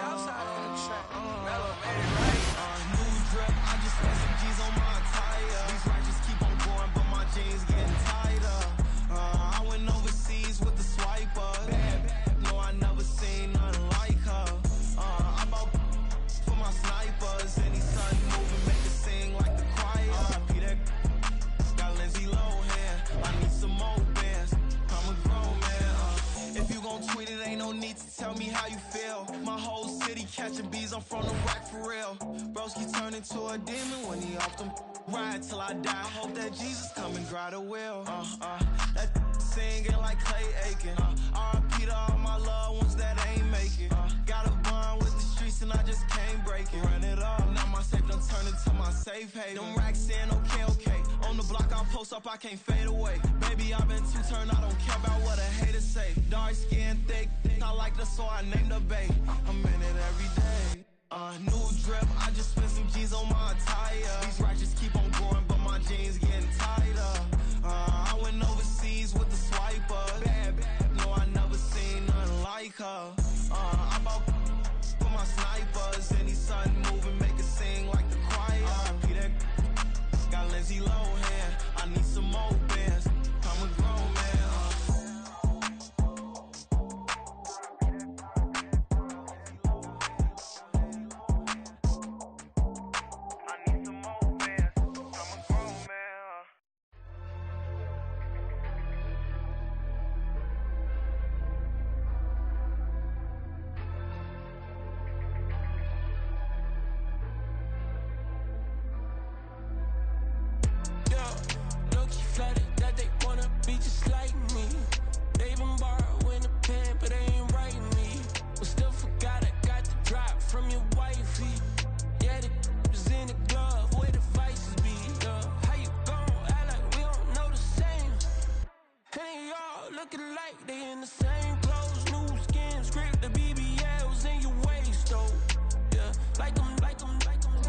Southside on the track. Mellow made it right. New drip, I just spent some G's on my attire. These righteous keep on going, but my jeans getting tighter. I went overseas with the swiper. Bad, no, I never seen nothing like her. I bought for my snipers. Any sun moving, make it sing like the choir. Peter got Lindsay Lohan. I need some more bands. I'm a grown man. If you gon' tweet it, ain't no need to tell me how you feel. My whole city catching bees, I'm from the rack for real. Broski turn into a demon when he off them. Ride till I die. Hope that Jesus come and dry the wheel. That singing like Clay Aiken. R.I.P. to all my loved ones that ain't make it. Got a bond with the streets and I just can't break it. Run it up, now my safe done turned into my safe haven. Them racks in, okay. On the block I'll post up, I can't fade away. Baby, I've been too turned, I don't care about what a hater say. Dark skin, thick, I like the so I named the bay. I'm in it every day. New drip, I just spent some G's on my attire. These righteous keep on going, but my jeans getting tighter. I went overseas with the swiper. Bad, no, I never seen nothing like her. I bought for my snipers. Any sun moving, make it sing like the choir. Peter got Lindsay Lohan. I need some more bands. I'm a grown man. Flattered that they wanna be just like me. They been borrowing a pen, but they ain't writing me. But still forgot I got the drop from your wifey. Yeah, the was in the glove, where the vices be. How you gon' act like we don't know the same? And they all looking like they in the same clothes, new skin, script, the BBLs in your waist, though. Yeah, like them,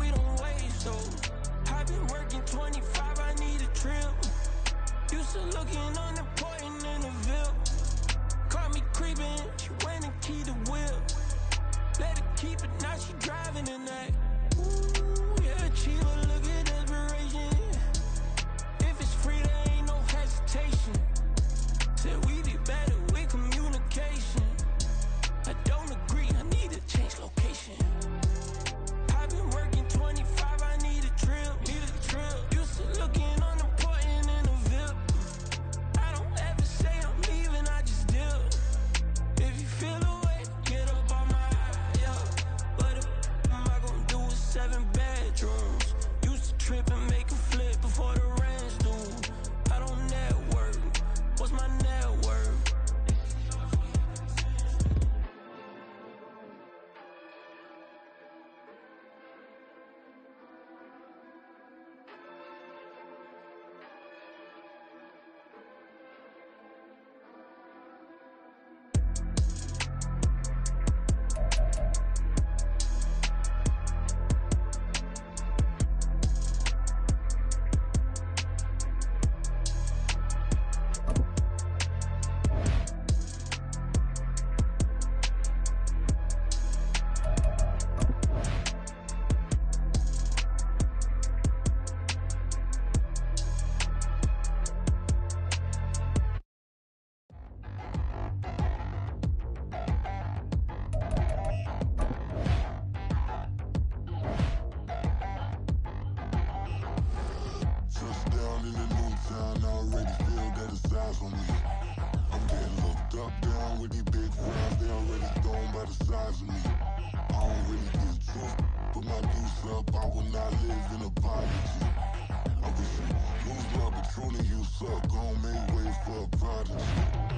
we don't waste, though. I've been working 25, I need a trip. Used to looking unimportant in the Ville. Caught me creeping, she went and keyed the whip. Let her keep it, now she driving in that. Ooh, yeah, achiever, look at desperation. If it's free, there ain't no hesitation. Said we be better with communication. I don't agree, I need to change location. I've been working 25, I need a trip. Used to looking unimportant in the Ville. I don't ever say I'm leaving, I just deal. If you feel away, get up on my yeah. What am I gonna do with 7 bedrooms? Used to trip and make a flip before the rent's due. I don't network, what's my net worth?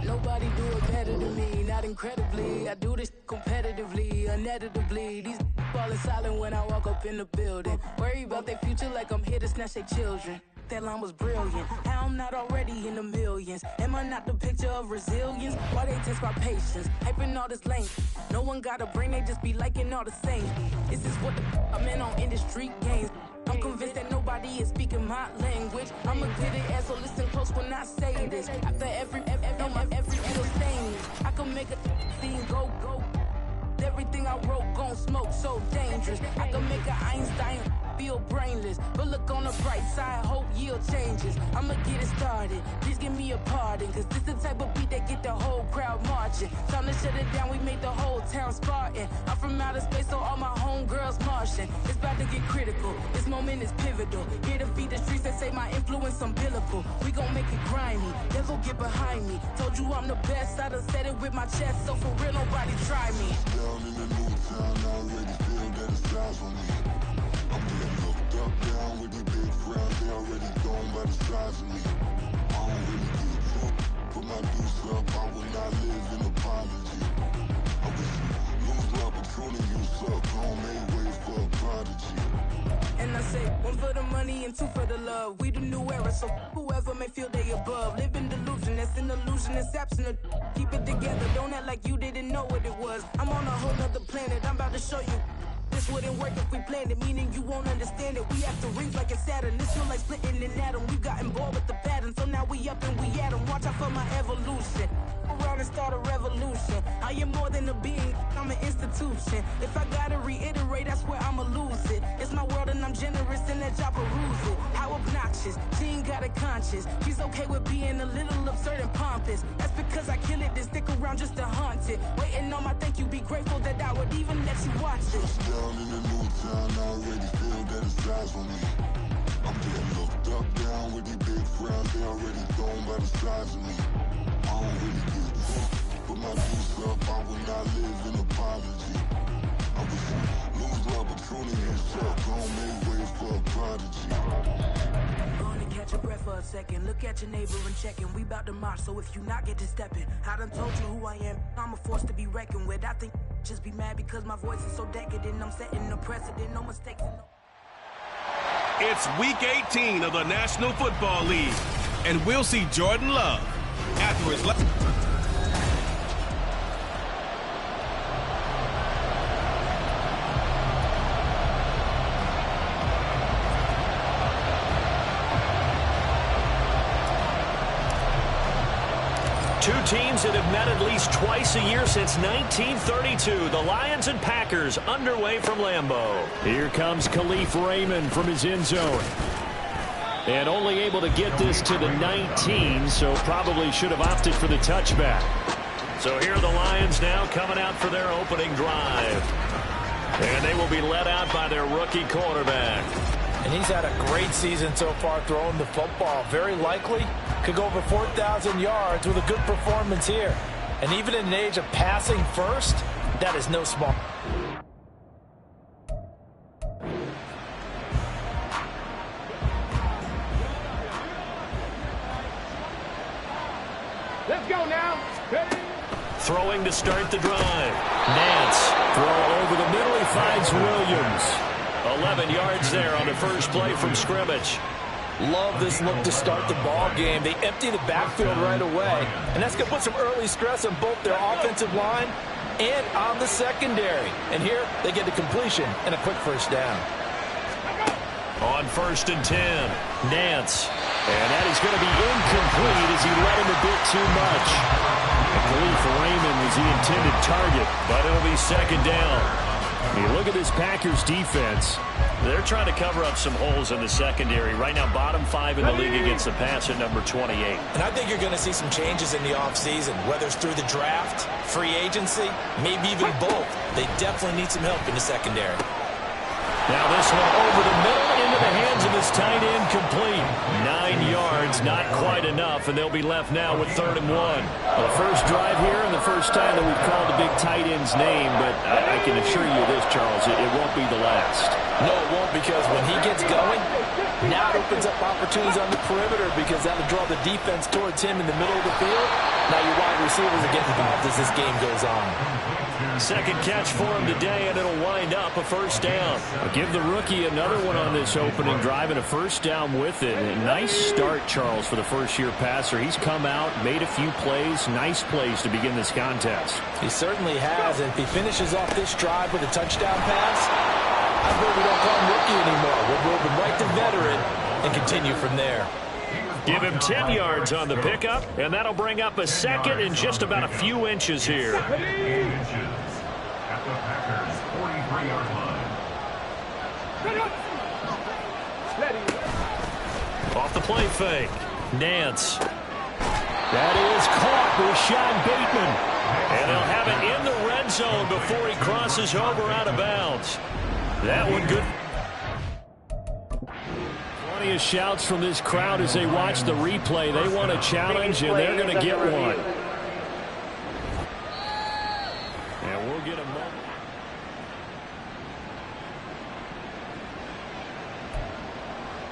Nobody do it better than me, not incredibly. I do this competitively, uneditably. These falling silent when I walk up in the building. Worry about their future like I'm here to snatch their children. That line was brilliant. How I'm not already in the millions? Am I not the picture of resilience? Why they test my patience? Hyping all this lane. No one got a brain, they just be liking all the same. This is what the I'm in on industry games. I'm convinced that nobody is speaking my language. I'ma get it as so listen close when I say this. After every little stain, I can make a scene go. There everything I wrote gon' smoke, so dangerous. I can make an Einstein feel brainless, but look on the bright side, hope yield changes. I'ma get it started, please give me a pardon, cause this the type of beat that get the whole crowd marching. Time to shut it down, we made the whole town Spartan. I'm from outer space, so all my homegirls Martian. It's about to get critical, this moment is pivotal. Here to feed the streets that say my influence umbilical. We gon' make it grimy, devil get behind me. Told you I'm the best, I done said it with my chest, so for real nobody try me. Down in the new town, I already feel that it's time for me. I'm getting looked up, down with these big crowds, they already gone by the size of me. I don't really give a fuck, put my deuce up, I will not live in apology. I wish you lose the opportunity, you suck, don't make way for a prodigy. And I say, one for the money and two for the love. We the new era, so whoever may feel they above. Live in delusion, that's an illusion, it's absent of. Keep it together, don't act like you didn't know what it was. I'm on a whole nother planet, I'm about to show you. This wouldn't work if we planned it, meaning you won't understand it. We have to rings like a Saturn, this feel like splitting an atom. We've gotten bored with the pattern, so now we up and we at 'em. Watch out for my evolution. Around and start a revolution. I am more than a being, I'm an institution. If I gotta reiterate, that's where I'ma lose it. It's my world and I'm generous and let y'all peruse it. How obnoxious, she ain't got a conscience. She's okay with being a little absurd and pompous. That's because I kill it, then stick around just to haunt it. Waiting on my thank you, be grateful that I would even let you watch it. Down in the new town, I already feel that it's time for me. I'm getting looked up, down with these big crowds, they already gone by the size of me. I don't really give a fuck, put my deuce up, I will not live in apology. I wish you lose the opportunity, you suck, don't make way for a prodigy. Go on and catch your breath for a second. Look at your neighbor and check in. We bout to march, so if you not get to stepping. I done told you who I am. I'm a force to be reckoned with. I think just be mad because my voice is so decadent. I'm setting the precedent, no mistakes. It's Week 18 of the National Football League, and we'll see Jordan Love after his last. Two teams that have met at least twice a year since 1932. The Lions and Packers underway from Lambeau. Here comes Khalif Raymond from his end zone. And only able to get this to the 19, so probably should have opted for the touchback. So here are the Lions now coming out for their opening drive. And they will be led out by their rookie quarterback. And he's had a great season so far throwing the football. Very likely could go over 4,000 yards with a good performance here. And even in an age of passing first, that is no small. Let's go now. Ready? Throwing to start the drive. Nance. Throw over the middle. He finds Williams. 11 yards there on the first play from scrimmage. Love this look to start the ball game. They empty the backfield right away, and that's going to put some early stress on both their offensive line and on the secondary. And here they get the completion and a quick first down. On 1st and 10, Nance. And that is going to be incomplete as he led him a bit too much. And Khalif Raymond was the intended target, but it'll be 2nd down. You look at this Packers defense. They're trying to cover up some holes in the secondary. Right now, bottom 5 in the league against the pass at number 28. And I think you're going to see some changes in the offseason, whether it's through the draft, free agency, maybe even both. They definitely need some help in the secondary. Now this one over the middle into the hands of his tight end, complete. 9 yards, not quite enough, and they'll be left now with 3rd and 1. The first drive here and the first time that we've called the big tight end's name, but I can assure you this, Charles, it won't be the last. No, it won't, because when he gets going, now it opens up opportunities on the perimeter because that'll draw the defense towards him in the middle of the field. Now your wide receivers are getting involved as this game goes on. Second catch for him today, and it'll wind up a first down. I'll give the rookie another one on this opening drive and a first down with it. A nice start, Charles, for the first-year passer. He's come out, made a few plays, nice plays to begin this contest. He certainly has, and if he finishes off this drive with a touchdown pass, I hope we don't call him rookie anymore. We'll move him right to veteran and continue from there. Give him 10 yards on the pickup, and that'll bring up a second and just about a few inches here. at the Packers' 43-yard line. Off the play fake. Nance. That is caught with Sean Bateman. And they'll have it in the red zone before he crosses over out of bounds. That one good. Plenty of shouts from this crowd as they watch the replay. They want a challenge, and they're going to get one. And we'll get a moment.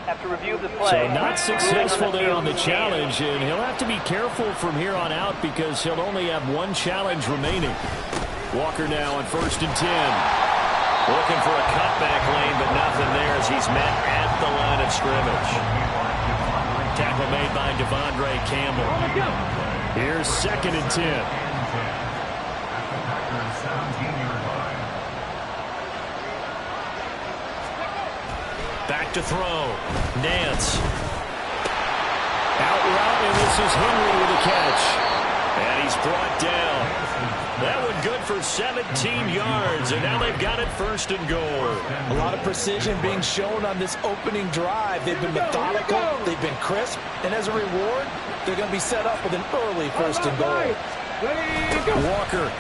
After review of the play. So not successful there on the challenge, and he'll have to be careful from here on out because he'll only have one challenge remaining. Walker now on 1st and 10. Looking for a cutback lane, but nothing there as he's met at the line of scrimmage. Tackle made by Devondre Campbell. Here's 2nd and 10. Back to throw. Nance. Out route, and this is Henry with a catch. And he's brought down. That one good for 17 yards, and now they've got it 1st and goal. A lot of precision being shown on this opening drive. They've been methodical, they've been crisp, and as a reward, they're going to be set up with an early 1st and goal. Walker.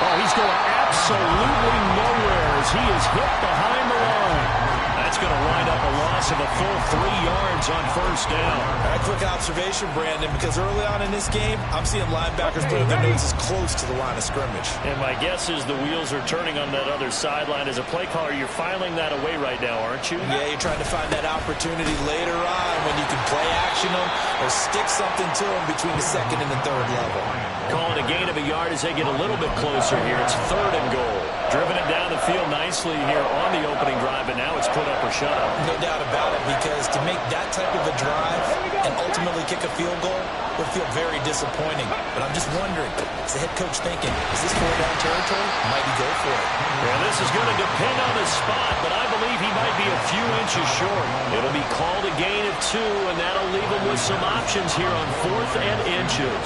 Oh, he's going absolutely nowhere as he is hit behind the line. That's going to wind up a loss of a full 3 yards on 1st down. All right, quick observation, Brandon, because early on in this game, I'm seeing linebackers putting their noses close to the line of scrimmage. And my guess is the wheels are turning on that other sideline. As a play caller, you're filing that away right now, aren't you? Yeah, you're trying to find that opportunity later on when you can play action them or stick something to them between the 2nd and the 3rd level. Calling a gain of a yard as they get a little bit closer here. It's 3rd and goal. Driven it down the field nicely here on the opening drive, and now it's put up or shut up. No doubt about it, because to make that type of a drive and ultimately kick a field goal would feel very disappointing. But I'm just wondering, is the head coach thinking, is this 4-down territory? Might he go for it? Yeah, this is going to depend on the spot, but I believe he might be a few inches short. It'll be called a gain of 2, and that'll leave him with some options here on 4th and inches.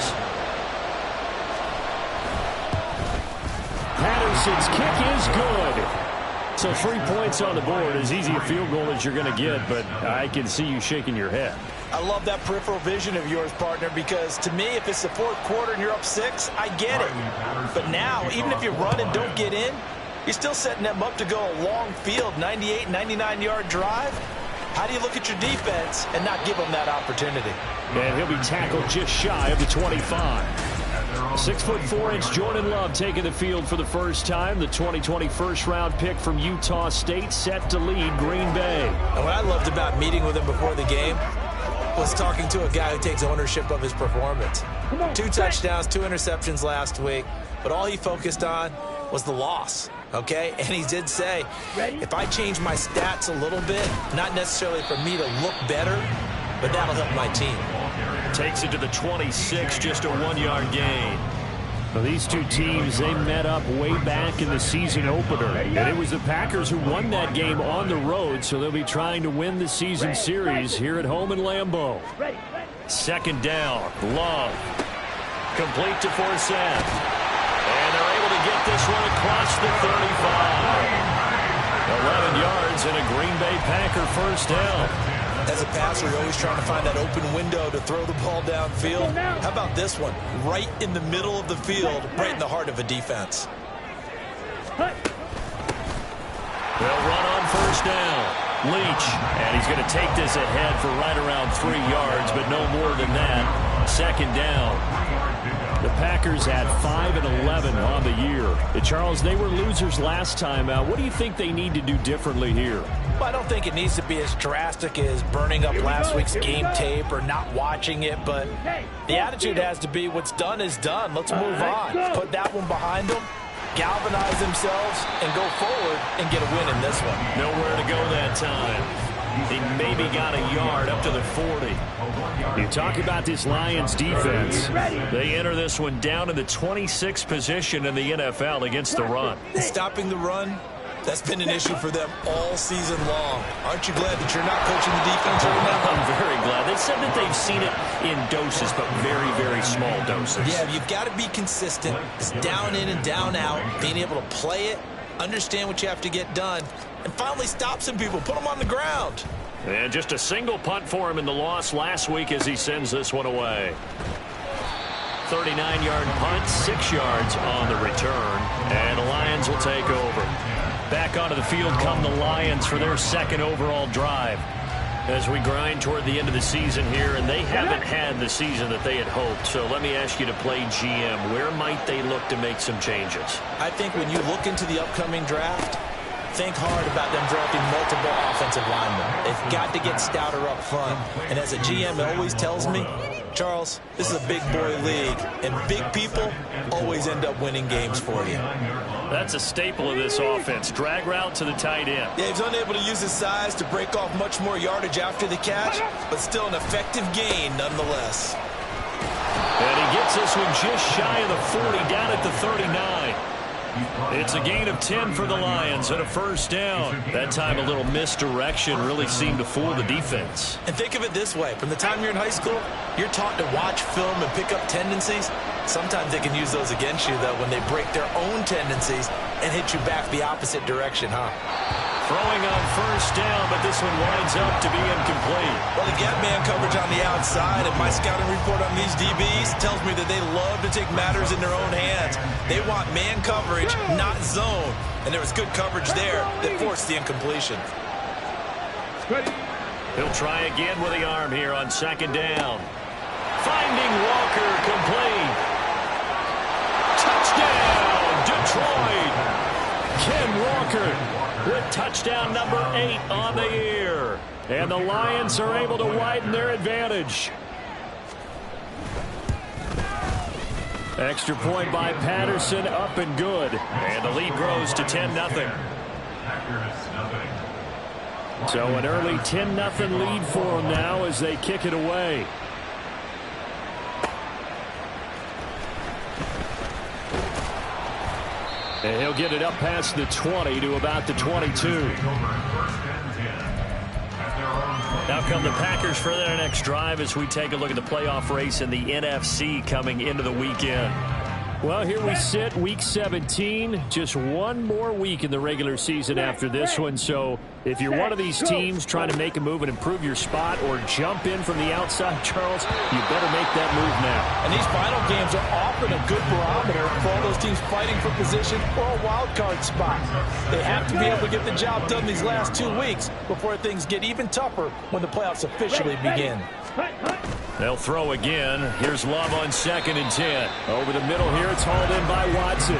Patterson's kick is good. So 3 points on the board, as easy a field goal as you're going to get, but I can see you shaking your head. I love that peripheral vision of yours, partner, because to me, if it's the 4th quarter and you're up 6, I get it. But now, even if you run and don't get in, you're still setting them up to go a long field, 98, 99-yard drive. How do you look at your defense and not give them that opportunity? And he'll be tackled just shy of the 25. 6'4" Jordan Love taking the field for the first time. The 2020 first-round pick from Utah State set to lead Green Bay. And what I loved about meeting with him before the game was talking to a guy who takes ownership of his performance. 2 touchdowns, 2 interceptions last week, but all he focused on was the loss, okay? And he did say, if I change my stats a little bit, not necessarily for me to look better, but that'll help my team. Takes it to the 26, just a 1-yard gain. Well, these two teams, they met up way back in the season opener. And it was the Packers who won that game on the road, so they'll be trying to win the season series here at home in Lambeau. 2nd down, Love. Complete to Forsett. And they're able to get this one across the 35. 11 yards and a Green Bay Packer 1st down. As a passer, you're always trying to find that open window to throw the ball downfield. How about this one? Right in the middle of the field, right in the heart of a defense. They'll run on 1st down. Leach, and he's going to take this ahead for right around 3 yards, but no more than that. 2nd down. The Packers had 5-11 on the year. Charles, they were losers last time out. What do you think they need to do differently here? Well, I don't think it needs to be as drastic as burning up last week's game tape or not watching it, but the attitude has to be what's done is done. Let's move on. Put that one behind them, galvanize themselves, and go forward and get a win in this one. Nowhere to go that time. He maybe got a yard up to the 40. You talk about this Lions defense. They enter this one down in the 26th position in the NFL against the run. Stopping the run That's been an issue for them all season long. Aren't you glad that you're not coaching the defense right now? I'm very glad. They said that they've seen it in doses, but very, very small doses. Yeah, you've got to be consistent. It's down in and down out, being able to play it, understand what you have to get done, and finally stop some people, put them on the ground. And just a single punt for him in the loss last week as he sends this one away. 39-yard punt, 6 yards on the return, and the Lions will take over. Back onto the field come the Lions for their second overall drive as we grind toward the end of the season here, and they haven't had the season that they had hoped. So let me ask you to play GM. Where might they look to make some changes? I think when you look into the upcoming draft, think hard about them drafting multiple offensive linemen. They've got to get stouter up front. And as a GM always tells me, Charles, this is a big boy league, and big people always end up winning games for you. That's a staple of this offense. Drag route to the tight end. Yeah, he's unable to use his size to break off much more yardage after the catch, but still an effective gain nonetheless. And he gets this one just shy of the 40, down at the 39. It's a gain of 10 for the Lions and a first down. That time a little misdirection really seemed to fool the defense. And think of it this way. From the time you're in high school, you're taught to watch film and pick up tendencies. Sometimes they can use those against you, though, when they break their own tendencies and hit you back the opposite direction, huh? Throwing on first down, but this one winds up to be incomplete. Well, they get man coverage on the outside, and my scouting report on these DBs tells me that they love to take matters in their own hands. They want man coverage, not zone. And there was good coverage there that forced the incompletion. He'll try again with the arm here on second down. Finding Walker, complete. Touchdown, Detroit. Ken Walker with touchdown number 8 on the year. And the Lions are able to widen their advantage. Extra point by Patterson, up and good. And the lead grows to 10-0. So an early 10-0 lead for them now as they kick it away. And he'll get it up past the 20 to about the 22. Now come the Packers for their next drive as we take a look at the playoff race in the NFC coming into the weekend. Well, here we sit, week 17. Just one more week in the regular season after this one. So if you're one of these teams trying to make a move and improve your spot or jump in from the outside, Charles, you better make that move now. And these final games are often a good barometer for all those teams fighting for position or a wild card spot. They have to be able to get the job done these last 2 weeks before things get even tougher when the playoffs officially begin. They'll throw again. Here's Love on 2nd and 10. Over the middle here, it's hauled in by Watson.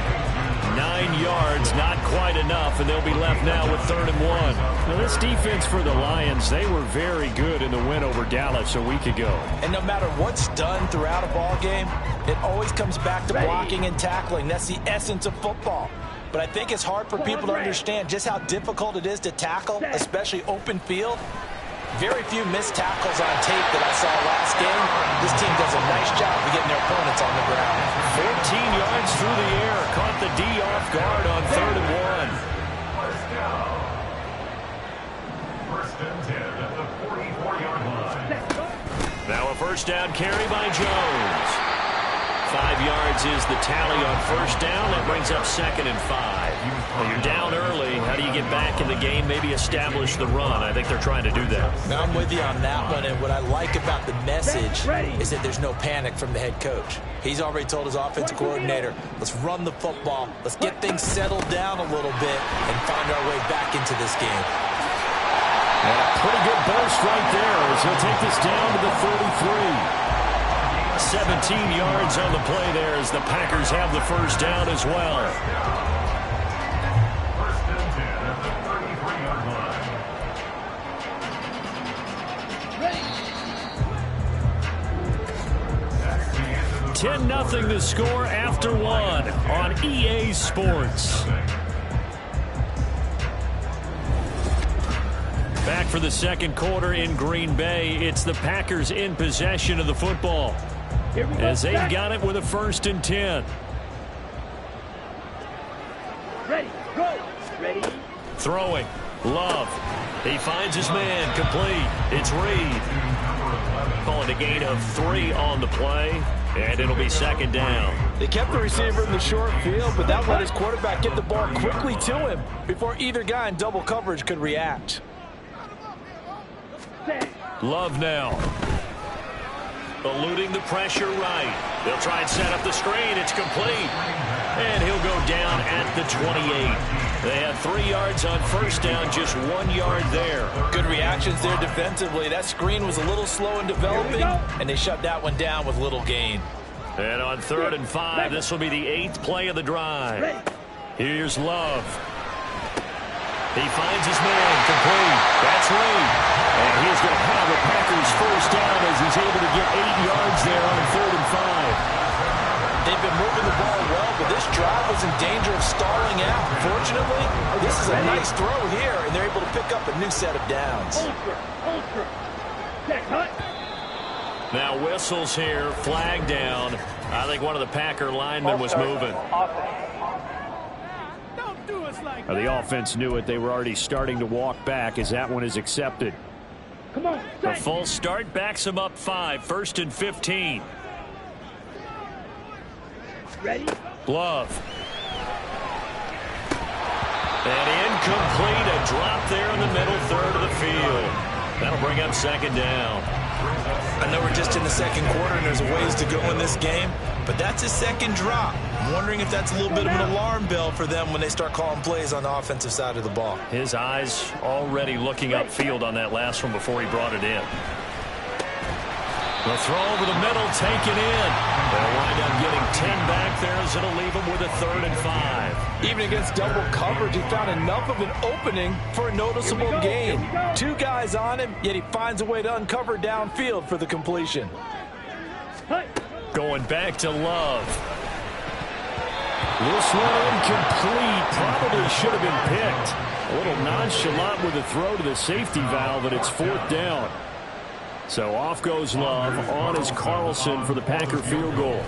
9 yards, not quite enough, and they'll be left now with 3rd and 1. Now, this defense for the Lions, they were very good in the win over Dallas a week ago. And no matter what's done throughout a ball game, it always comes back to blocking and tackling. That's the essence of football. But I think it's hard for people to understand just how difficult it is to tackle, especially open field. Very few missed tackles on tape that I saw last game. This team does a nice job of getting their opponents on the ground. 14 yards through the air. Caught the D off guard on 3rd and 1. First and 10 at the 44-yard line. Now a first down carry by Jones. 5 yards is the tally on first down. That brings up 2nd and 5. Well, you're down early. How do you get back in the game, maybe establish the run? I think they're trying to do that. Now I'm with you on that one, and what I like about the message is that there's no panic from the head coach. He's already told his offensive coordinator, let's run the football, let's get things settled down a little bit, and find our way back into this game. And a pretty good burst right there as he'll take this down to the 33. 17 yards on the play there as the Packers have the first down as well. First and 10 at the 33-yard line. 10-0 the score after 1 on EA Sports. Back for the second quarter in Green Bay. It's the Packers in possession of the football as they've got it with a 1st and 10. Ready, go. Ready, Throwing. Love. He finds his man. Complete. It's Reed. Calling a gain of 3 on the play. And it'll be second down. They kept the receiver in the short field, but that let his quarterback get the ball quickly to him before either guy in double coverage could react. Love now. Eluding the pressure right. They'll try and set up the screen. It's complete. And he'll go down at the 28. They had 3 yards on first down, just 1 yard there. Good reactions there defensively. That screen was a little slow in developing, and they shut that one down with little gain. And on 3rd and 5, this will be the 8th play of the drive. Here's Love. He finds his man. Complete. That's Reed. And he's going to have the Packers first down as he's able to get 8 yards there on 3rd and 5. They've been moving the ball well, but this drive was in danger of stalling out. Fortunately, this is a nice throw here, and they're able to pick up a new set of downs. Now whistles here, flag down. I think one of the Packer linemen was moving. The offense knew it. They were already starting to walk back as that one is accepted. The full start backs them up 5, 1st and 15. Ready? Love. And incomplete. A drop there in the middle 3rd of the field. That'll bring up second down. I know we're just in the second quarter and there's a ways to go in this game, but that's his second drop. I'm wondering if that's a little bit of an alarm bell for them when they start calling plays on the offensive side of the ball. His eyes already looking upfield on that last one before he brought it in. The throw over the middle, taken in. They'll wind up getting 10 back there as it'll leave him with a 3rd and 5. Even against double coverage, he found enough of an opening for a noticeable gain. 2 guys on him, yet he finds a way to uncover downfield for the completion. Going back to Love. This one incomplete. Probably should have been picked. A little nonchalant with the throw to the safety valve, and it's 4th down. So off goes Love. On is Carlson for the Packer field goal.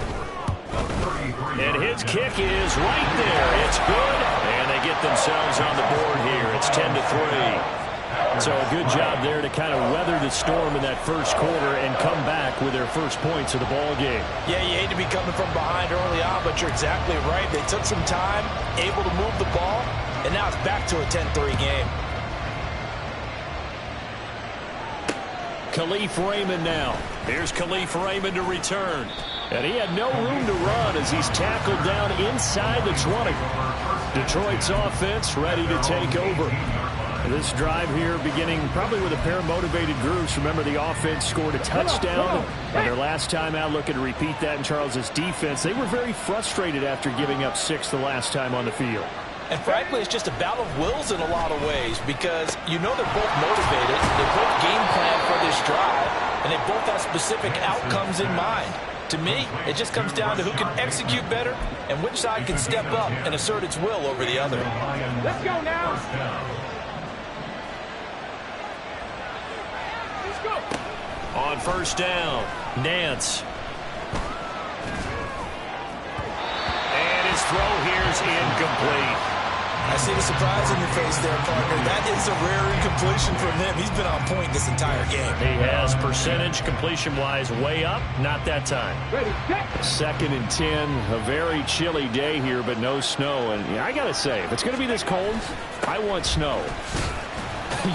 And his kick is right there. It's good. And they get themselves on the board here. It's 10-3. So a good job there to kind of weather the storm in that first quarter and come back with their first points of the ball game. Yeah, you hate to be coming from behind early on, but you're exactly right. They took some time, able to move the ball, and now it's back to a 10-3 game. Khalif Raymond now. Here's Khalif Raymond to return. And he had no room to run as he's tackled down inside the 20. Detroit's offense ready to take over. This drive here beginning probably with a pair of motivated groups. Remember, the offense scored a touchdown. And their last time out, looking to repeat that in Charles's defense. They were very frustrated after giving up 6 the last time on the field. And frankly, it's just a battle of wills in a lot of ways because you know they're both motivated. They both game plan for this drive, and they both have specific outcomes in mind. To me, it just comes down to who can execute better and which side can step up and assert its will over the other. Let's go now. Let's go. On first down, Nance. And his throw here's incomplete. I see the surprise in your face there, partner. That is a rare incompletion from him. He's been on point this entire game. He has percentage completion-wise way up. Not that time. Ready, set. 2nd and 10. A very chilly day here, but no snow. And I got to say, if it's going to be this cold, I want snow.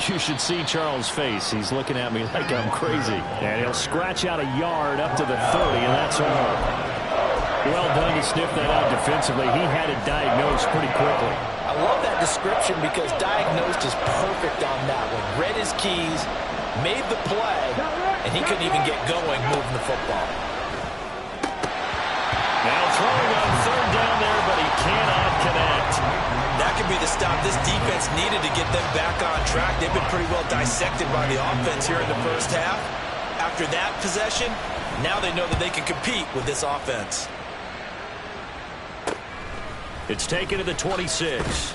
You should see Charles' face. He's looking at me like I'm crazy. And he'll scratch out a yard up to the 30, and that's all. Well done to sniff that out defensively. He had it diagnosed pretty quickly. I love that description because diagnosed is perfect on that one. Read his keys, made the play, and he couldn't even get going moving the football. Now throwing on 3rd down there, but he cannot connect. That could be the stop this defense needed to get them back on track. They've been pretty well dissected by the offense here in the first half. After that possession, now they know that they can compete with this offense. It's taken to the 26.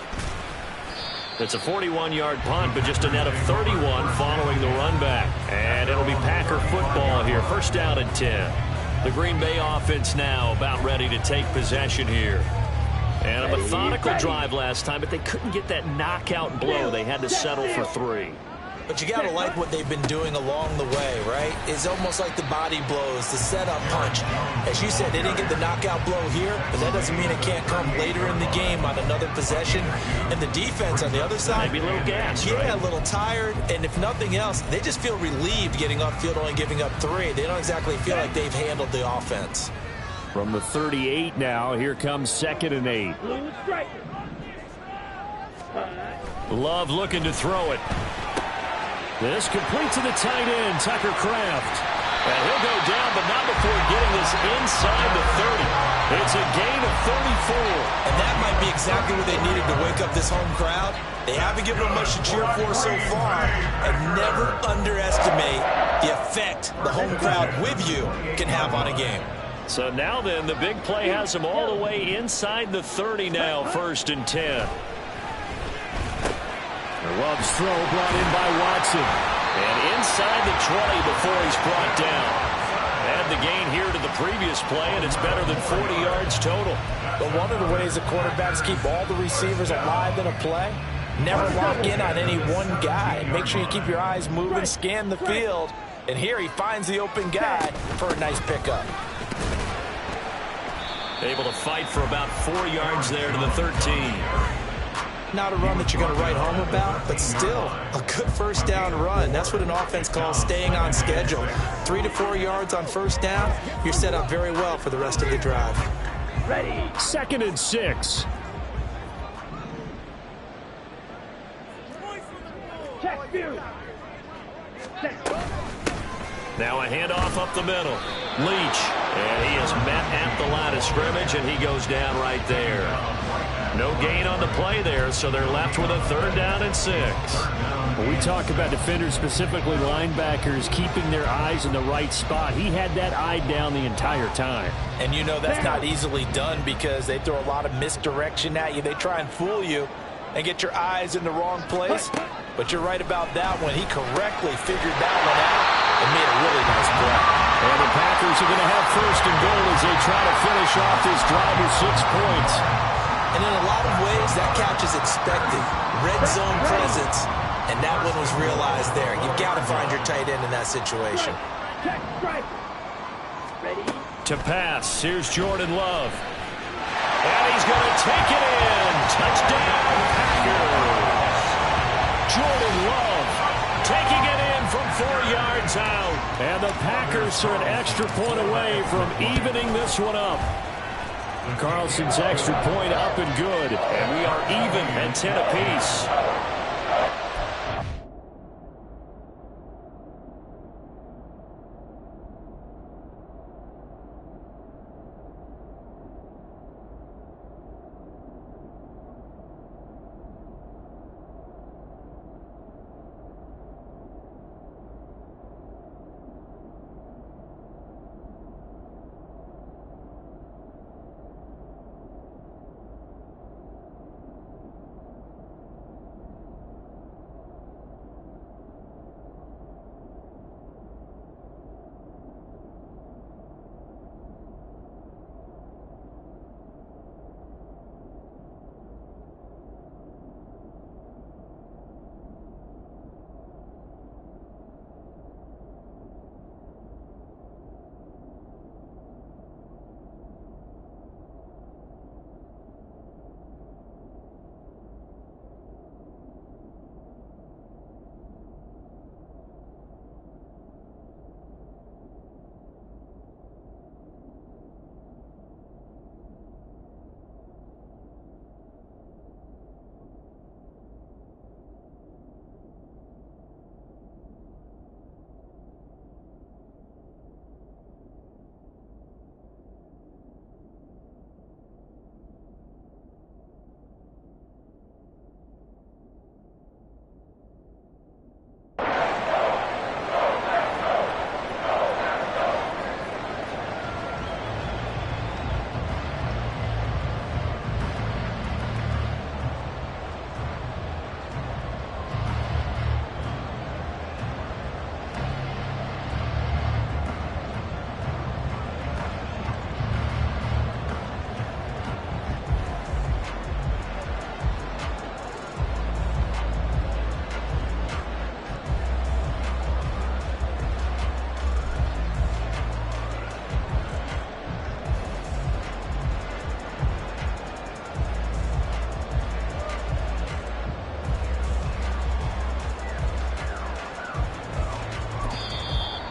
It's a 41-yard punt, but just a net of 31 following the run back. And it'll be Packer football here. First down and 10. The Green Bay offense now about ready to take possession here. And a methodical drive last time, but they couldn't get that knockout blow. They had to settle for 3. But you got to like what they've been doing along the way, right? It's almost like the body blows, the setup punch. As you said, they didn't get the knockout blow here, but that doesn't mean it can't come later in the game on another possession. And the defense on the other side, maybe a little gas, yeah, right? A little tired. And if nothing else, they just feel relieved getting upfield, only giving up 3. They don't exactly feel like they've handled the offense. From the 38 now, here comes 2nd and 8. Love looking to throw it. This complete to the tight end, Tucker Kraft. And he'll go down, but not before getting this inside the 30. It's a gain of 34. And that might be exactly what they needed to wake up this home crowd. They haven't given them much to cheer for so far. And never underestimate the effect the home crowd with you can have on a game. So now then, the big play has them all the way inside the 30 now, 1st and 10. Love's throw brought in by Watson. And inside the 20 before he's brought down. Add the gain here to the previous play, and it's better than 40 yards total. But one of the ways the quarterbacks keep all the receivers alive in a play, never lock in on any one guy. Make sure you keep your eyes moving, scan the field. And here he finds the open guy for a nice pickup. Able to fight for about 4 yards there to the 13. Not a run that you're going to write home about, but still a good 1st down run. That's what an offense calls staying on schedule. 3 to 4 yards on 1st down, you're set up very well for the rest of the drive. Ready. 2nd and 6. Check view. Now a handoff up the middle. Leach. And he is met at the line of scrimmage, and he goes down right there. No gain on the play there, so they're left with a 3rd down and 6. When we talk about defenders, specifically linebackers, keeping their eyes in the right spot, he had that eye down the entire time. And you know that's not easily done because they throw a lot of misdirection at you. They try and fool you and get your eyes in the wrong place. But you're right about that one. He correctly figured that one out and made a really nice play. And the Packers are going to have 1st and goal as they try to finish off this drive with 6 points. And in a lot of ways, that catch is expected. Red zone presence, and that one was realized there. You've got to find your tight end in that situation. Check strike. Ready. To pass, here's Jordan Love. And he's going to take it in. Touchdown, Packers. Jordan Love taking it in from 4 yards out. And the Packers are an extra point away from evening this one up. Carlson's extra point up and good. And we are even at 10 apiece.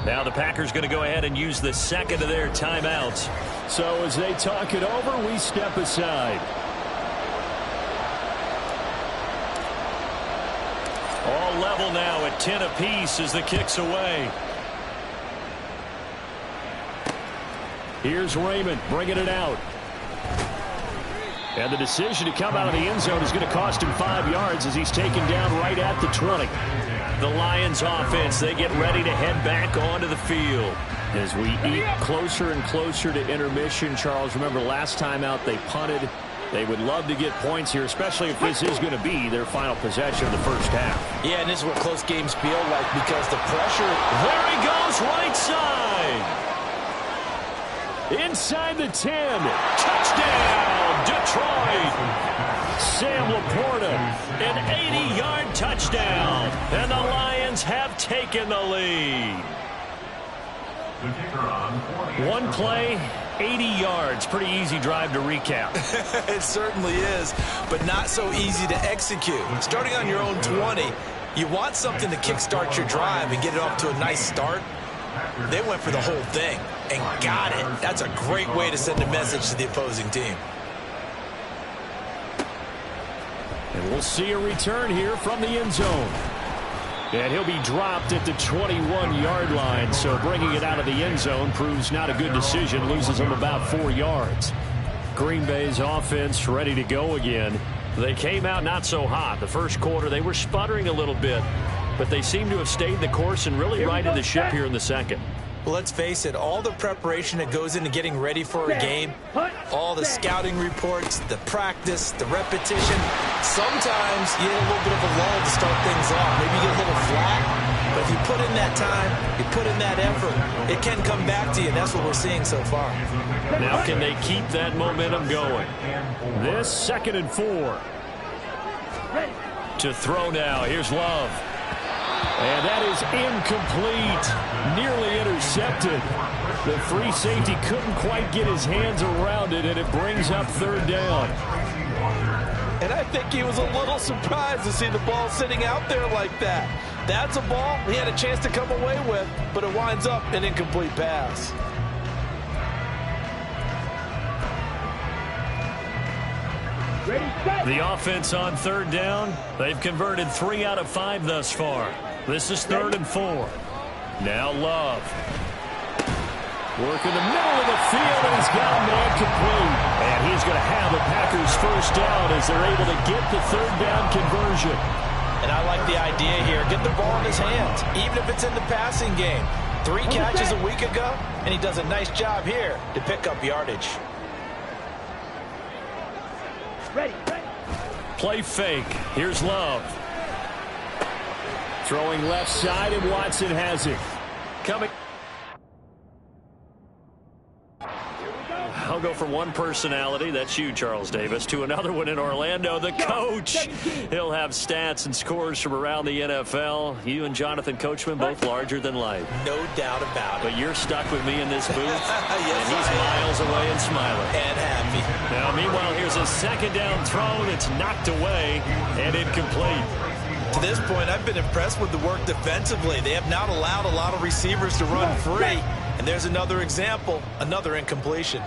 Now the Packers going to go ahead and use the second of their timeouts. So as they talk it over, we step aside. All level now at 10 apiece as the kick's away. Here's Raymond bringing it out. And the decision to come out of the end zone is going to cost him 5 yards as he's taken down right at the 20. The Lions offense, they get ready to head back onto the field. As we eat closer and closer to intermission, Charles, remember last time out they punted. They would love to get points here, especially if this is going to be their final possession of the first half. Yeah, and this is what close games feel like because the pressure. There he goes, right side. Inside the 10. Touchdown, Detroit. Sam Laporta, an 80-yard touchdown. And the Lions have taken the lead. One play, 80 yards. Pretty easy drive to recap. It certainly is, but not so easy to execute. Starting on your own 20, you want something to kickstart your drive and get it off to a nice start. They went for the whole thing and got it. That's a great way to send a message to the opposing team. And we'll see a return here from the end zone. And he'll be dropped at the 21-yard line, so bringing it out of the end zone proves not a good decision, loses him about 4 yards. Green Bay's offense ready to go again. They came out not so hot. The first quarter, they were sputtering a little bit, but they seem to have stayed the course and really righted the ship here in the second. Well, let's face it, all the preparation that goes into getting ready for a game, all the scouting reports, the practice, the repetition, sometimes you get a little bit of a lull to start things off. Maybe you get a little flat, but if you put in that time, you put in that effort, it can come back to you. That's what we're seeing so far. Now can they keep that momentum going? This 2nd and 4. To throw now, here's Love. And that is incomplete. Nearly intercepted. The free safety couldn't quite get his hands around it, and it brings up 3rd down. And I think he was a little surprised to see the ball sitting out there like that. That's a ball he had a chance to come away with, but it winds up an incomplete pass. The offense on 3rd down, they've converted 3 out of 5 thus far. This is 3rd and 4. Now Love. Work in the middle of the field, and he's got a man complete. And he's going to have a Packers first down as they're able to get the 3rd down conversion. And I like the idea here. Get the ball in his hands, even if it's in the passing game. 3 catches a week ago, and he does a nice job here to pick up yardage. Ready. Play fake. Here's Love. Throwing left side, and Watson has it. Coming. I'll go from one personality, that's you, Charles Davis, to another one in Orlando, the coach. He'll have stats and scores from around the NFL. You and Jonathan Coachman, both larger than life. No doubt about it. But you're stuck with me in this booth, yes, and he's miles away and smiling. And happy. Now, meanwhile, here's a 2nd down throw that's knocked away and incomplete. To this point, I've been impressed with the work defensively. They have not allowed a lot of receivers to run free. And there's another example, another incompletion.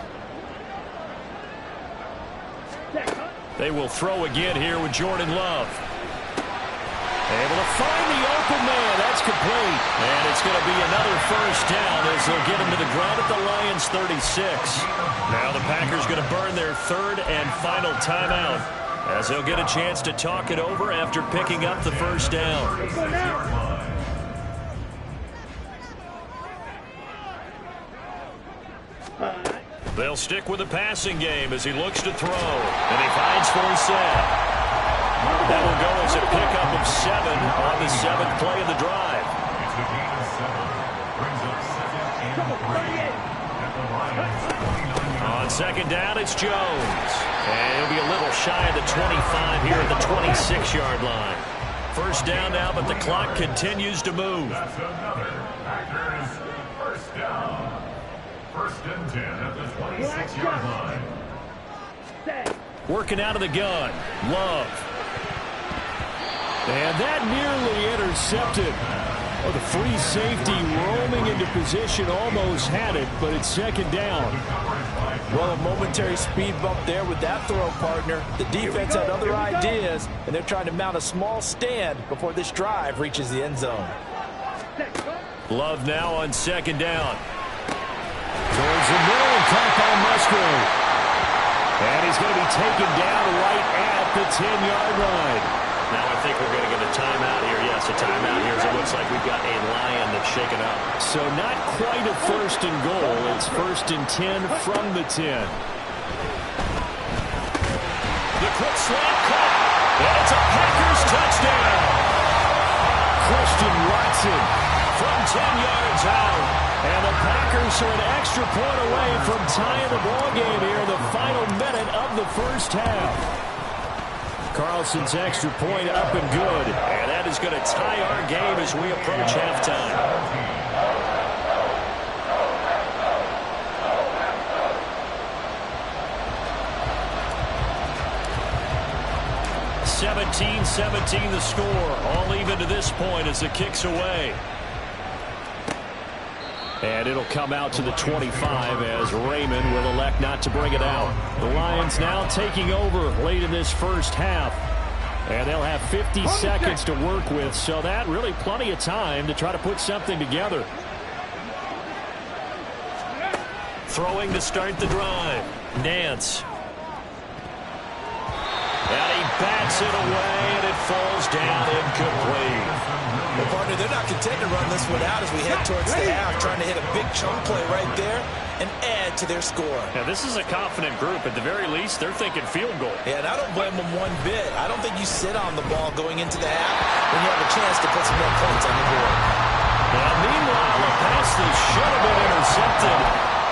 They will throw again here with Jordan Love. Able to find the open man. That's complete. And it's going to be another first down as they'll get him to the ground at the Lions 36. Now the Packers going to burn their 3rd and final timeout as they'll get a chance to talk it over after picking up the first down. They'll stick with the passing game as he looks to throw. And he finds Forsett. That will go as a pickup of 7 on the 7th play of the drive. On 2nd down, it's Jones. And he'll be a little shy of the 25 here at the 26-yard line. First down now, but the clock continues to move. That's another Packers first down. 1st and 10 at the 26-yard line. Working out of the gun. Love. And that nearly intercepted. Oh, the free safety roaming into position almost had it, but it's second down. Well, a momentary speed bump there with that throw, partner. The defense had other ideas, and they're trying to mount a small stand before this drive reaches the end zone. Love now on second down. Towards the middle and caught by Musgrave. And he's going to be taken down right at the 10-yard line. Now I think we're going to get a timeout here. Yes, a timeout here as it looks like we've got a Lion that's shaken up. So not quite a first and goal. It's first and 10 from the 10. The quick slant cut. And it's a Packers touchdown. Christian Watson from 10 yards out. And the Packers are an extra point away from tying the ball game here in the final minute of the first half. Carlson's extra point up and good. And that is going to tie our game as we approach halftime. 17-17 the score. All even to this point as the kick's away. And it'll come out to the 25 as Raymond will elect not to bring it out. The Lions now taking over late in this first half. And they'll have 50 seconds to work with, so that really plenty of time to try to put something together. Throwing to start the drive. Nance. And he bats it away, and it falls down incomplete. Well, partner, they're not content to run this one out as we head towards the half, trying to hit a big chunk play right there and add to their score. Now, this is a confident group. At the very least, they're thinking field goal. Yeah, and I don't blame them one bit. I don't think you sit on the ball going into the half when you have a chance to put some more points on the board. Now, meanwhile, a pass that should have been intercepted,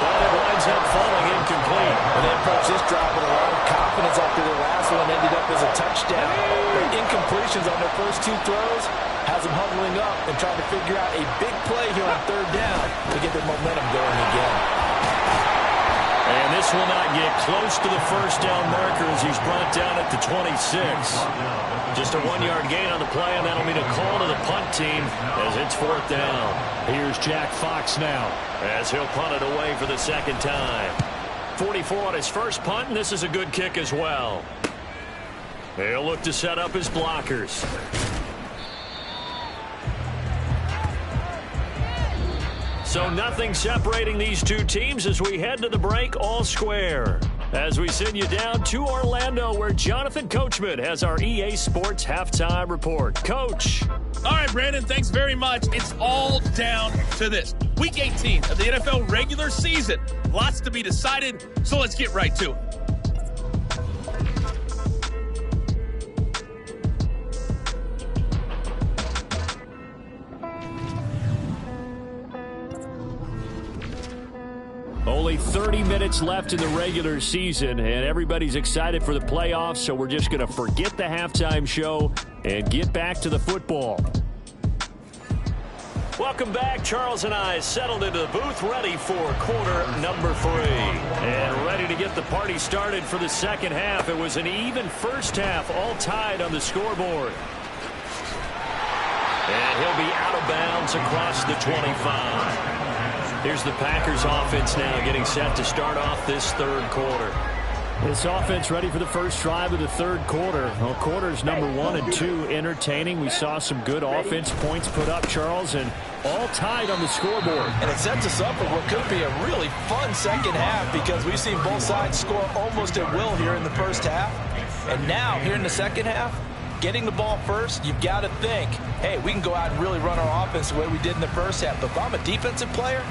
but it winds up falling incomplete. And they approach this drive with a lot of confidence after their last one ended up as a touchdown. But incompletions on their first two throws has them huddling up and trying to figure out a big play here on third down to get their momentum going again. And this will not get close to the first down marker as he's brought down at the 26. Just a 1-yard gain on the play, and that'll mean a call to the punt team as it's fourth down. Here's Jack Fox now as he'll punt it away for the second time. 44 on his first punt, and this is a good kick as well. They'll look to set up his blockers. So nothing separating these two teams as we head to the break all square. As we send you down to Orlando where Jonathan Coachman has our EA Sports Halftime Report. Coach. All right, Brandon, thanks very much. It's all down to this. Week 18 of the NFL regular season. Lots to be decided, so let's get right to it. Only 30 minutes left in the regular season, and everybody's excited for the playoffs, so we're just going to forget the halftime show and get back to the football. Welcome back. Charles and I settled into the booth, ready for quarter number 3. And ready to get the party started for the second half. It was an even first half, all tied on the scoreboard. And he'll be out of bounds across the 25. Here's the Packers offense now getting set to start off this third quarter. This offense ready for the first drive of the third quarter. Well, quarters number 1 and 2 entertaining. We saw some good offense points put up, Charles, and all tied on the scoreboard. And it sets us up for what could be a really fun second half because we've seen both sides score almost at will here in the first half. And now, here in the second half, getting the ball first, you've got to think, hey, we can go out and really run our offense the way we did in the first half. But if I'm a defensive player,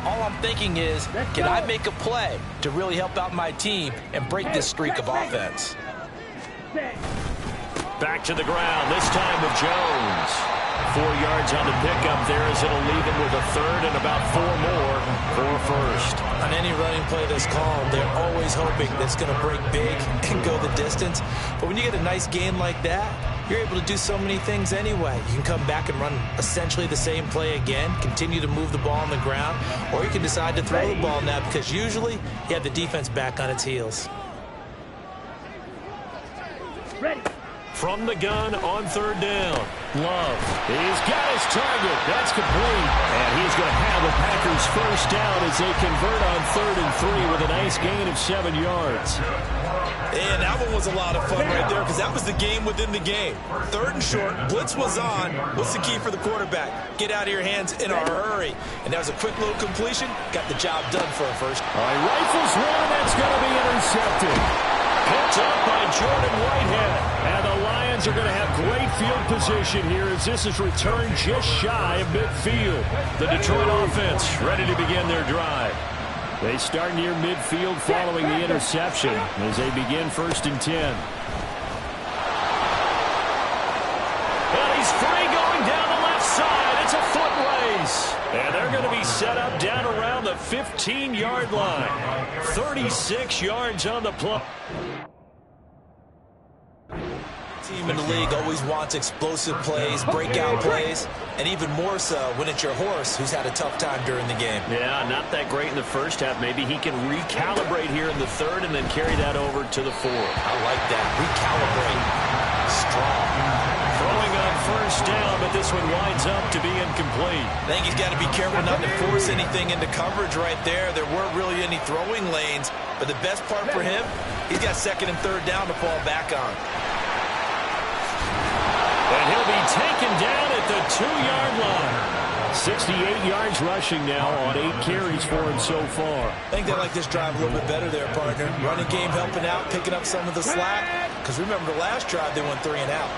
all I'm thinking is, can I make a play to really help out my team and break this streak of offense? Back to the ground, this time with Jones. 4 yards on the pickup there as it'll leave him with a third and about 4 more for first. On any running play that's called, they're always hoping that it's going to break big and go the distance. But when you get a nice gain like that, you're able to do so many things anyway. You can come back and run essentially the same play again, continue to move the ball on the ground, or you can decide to throw the ball now because usually you have the defense back on its heels. Ready. from the gun on third down. Love, he's got his target. That's complete. And he's going to have the Packers first down as they convert on 3rd and 3 with a nice gain of 7 yards. And that one was a lot of fun right there because that was the game within the game. 3rd and short, blitz was on. What's the key for the quarterback? Get out of your hands in a hurry. And that was a quick little completion. Got the job done for a first. All right, rifles one, that's going to be intercepted. Picked up by Jordan Whitehead. And the Lions are going to have great field position here as this is returned just shy of midfield. The Detroit offense ready to begin their drive. They start near midfield following the interception as they begin 1st and 10. And he's free going down the left side. It's a foot race. And they're going to be set up down around the 15-yard line. 36 yards on the play. Team in the league always wants explosive plays, breakout plays, and even more so when it's your horse who's had a tough time during the game. Yeah, not that great in the first half. Maybe he can recalibrate here in the 3rd and then carry that over to the 4th. I like that. Recalibrate. Strong. Throwing on 1st down, but this one winds up to be incomplete. I think he's got to be careful not to force anything into coverage right there. There weren't really any throwing lanes, but the best part for him, he's got 2nd and 3rd down to fall back on. And he'll be taken down at the 2-yard line. 68 yards rushing now on 8 carries for him so far. I think they like this drive a little bit better there, partner. Running game helping out, picking up some of the slack. Because remember the last drive, they went 3 and out.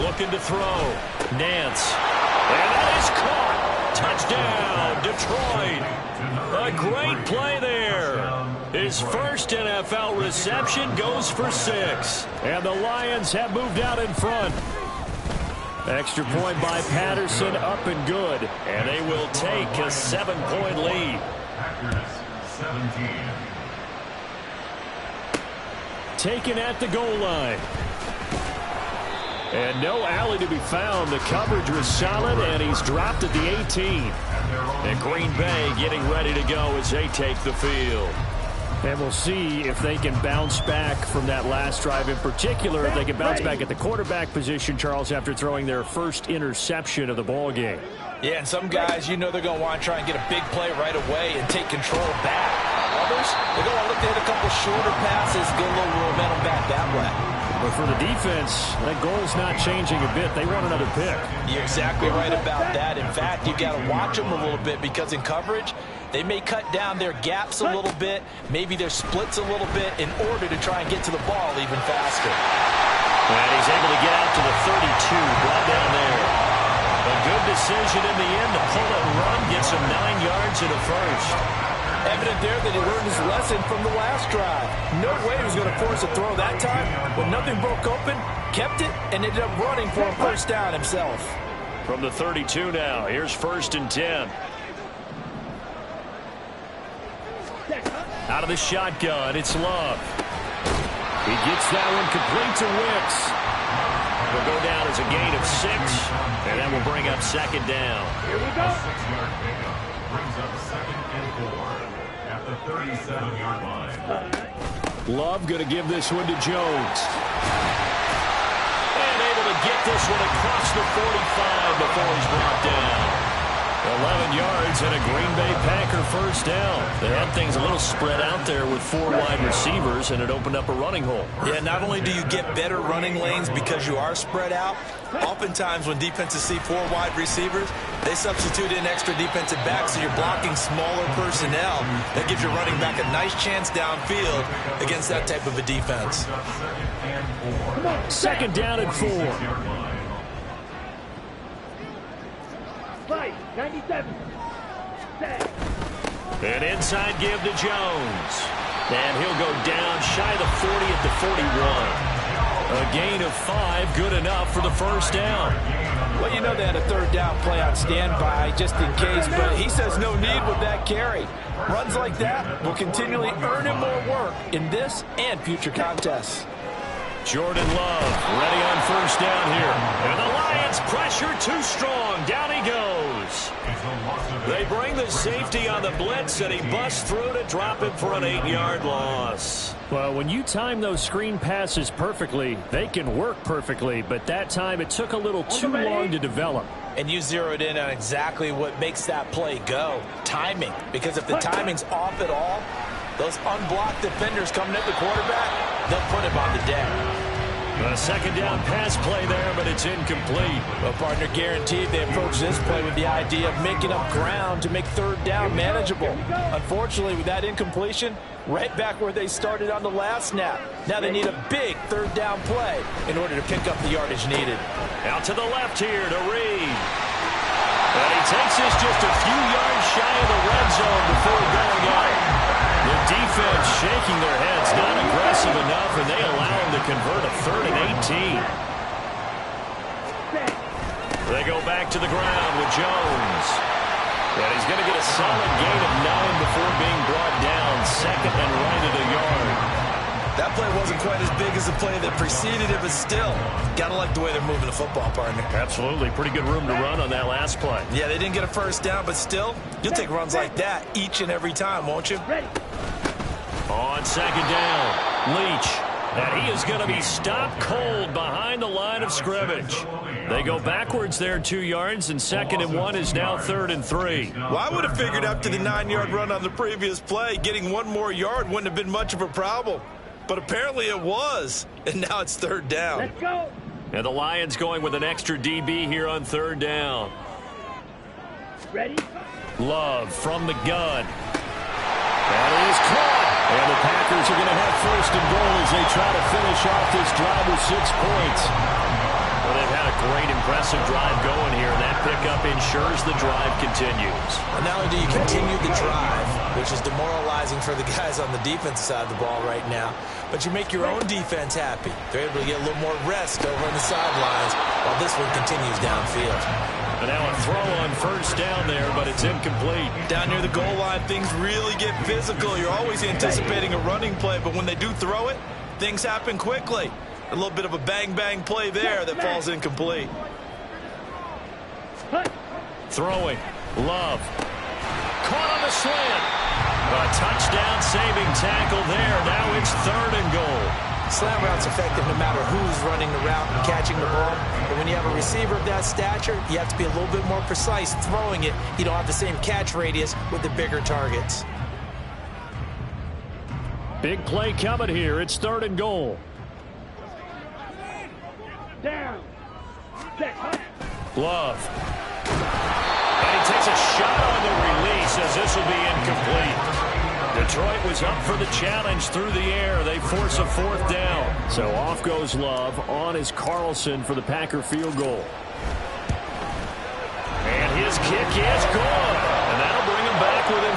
Looking to throw. Nance. And that is caught. Touchdown, Detroit. A great play there. His first NFL reception goes for 6. And the Lions have moved out in front. Extra point by Patterson, up and good. And they will take a 7-point lead. Packers 17. Taken at the goal line. And no alley to be found. The coverage was solid, and he's dropped at the 18. And Green Bay getting ready to go as they take the field. And we'll see if they can bounce back from that last drive in particular, if they can bounce back at the quarterback position, Charles, after throwing their first interception of the ball game. Yeah, and some guys, you know they're going to want to try and get a big play right away and take control back. Others, they're going to look to hit a couple shorter passes, get a little momentum back that way. But for the defense, that goal's not changing a bit. They want another pick. You're exactly right about that. In fact, you've got to watch them a little bit because in coverage, they may cut down their gaps a little bit, maybe their splits a little bit in order to try and get to the ball even faster. And he's able to get out to the 32, brought down there. A good decision in the end to pull it and run, gets him 9 yards and a first. Evident there that he learned his lesson from the last drive. No way he was going to force a throw that time. When nothing broke open, kept it, and ended up running for a first down himself. From the 32 now, here's 1st and 10. Out of the shotgun, it's Love. He gets that one complete to Wicks. Will go down as a gain of 6, and that will bring up 2nd down. Here we go. A 6-yard pickup brings up 2nd and 4 at the 37-yard line. Love going to give this one to Jones. And able to get this one across the 45 before he's brought down. 11 yards and a Green Bay Packer first down. They had things a little spread out there with 4 wide receivers, and it opened up a running hole. Yeah, not only do you get better running lanes because you are spread out, oftentimes when defenses see 4 wide receivers, they substitute in extra defensive backs, so you're blocking smaller personnel. That gives your running back a nice chance downfield against that type of a defense. 2nd down and 4. Right, 97. Set. An inside give to Jones. And he'll go down shy of the 40 at the 41. A gain of 5, good enough for the first down. Well, you know they had a 3rd down play on standby just in case, but he says no need with that carry. Runs like that will continually earn him more work in this and future contests. Jordan Love ready on first down here. And the Lions pressure too strong. Down he goes. They bring the safety on the blitz, and he busts through to drop him for an 8-yard loss. Well, when you time those screen passes perfectly, they can work perfectly, but that time it took a little too long to develop. And you zeroed in on exactly what makes that play go. Timing. Because if the timing's off at all, those unblocked defenders coming at the quarterback, they'll put him on the deck. A second down pass play there, but it's incomplete. Well, partner, guaranteed they approach this play with the idea of making up ground to make third down manageable. Unfortunately, with that incompletion, right back where they started on the last snap. Now they need a big third down play in order to pick up the yardage needed. Out to the left here to Reed. And he takes this just a few yards shy of the red zone before going out. The defense shaking their heads, not aggressive enough, and they allow him to convert a 3rd and 18. They go back to the ground with Jones. And he's going to get a solid gain of 9 before being brought down, second and right at a yard. That play wasn't quite as big as the play that preceded it, but still, got to like the way they're moving the football, partner. Absolutely. Pretty good room to run on that last play. Yeah, they didn't get a first down, but still, you'll take runs like that each and every time, won't you? On second down, Leach. And he is going to be stopped cold behind the line of scrimmage. They go backwards there 2 yards, and 2nd and 1 is now 3rd and 3. Well, I would have figured after the 9-yard run on the previous play, getting 1 more yard wouldn't have been much of a problem. But apparently it was, and now it's 3rd down. Let's go. And the Lions going with an extra DB here on 3rd down. Ready? Love from the gun. That is caught. And the Packers are going to have 1st and goal as they try to finish off this drive with 6 points. Well, they've had a great, impressive drive going here, and that pickup ensures the drive continues. And not only do you continue the drive, which is demoralizing for the guys on the defensive side of the ball right now, but you make your own defense happy. They're able to get a little more rest over on the sidelines while this one continues downfield. And now a throw on 1st down there, but it's incomplete. Down near the goal line, things really get physical. You're always anticipating a running play, but when they do throw it, things happen quickly. A little bit of a bang-bang play there that falls incomplete. Throwing. Love. Caught on the slant. A touchdown-saving tackle there. Now it's 3rd and goal. Slant route's effective no matter who's running the route and catching the ball. But when you have a receiver of that stature, you have to be a little bit more precise throwing it. You don't have the same catch radius with the bigger targets. Big play coming here. It's 3rd and goal. Down. Love. And he takes a shot on the release as this will be incomplete. Detroit was up for the challenge through the air. They force a 4th down. So off goes Love. On is Carlson for the Packer field goal. And his kick is good. And that'll bring him back within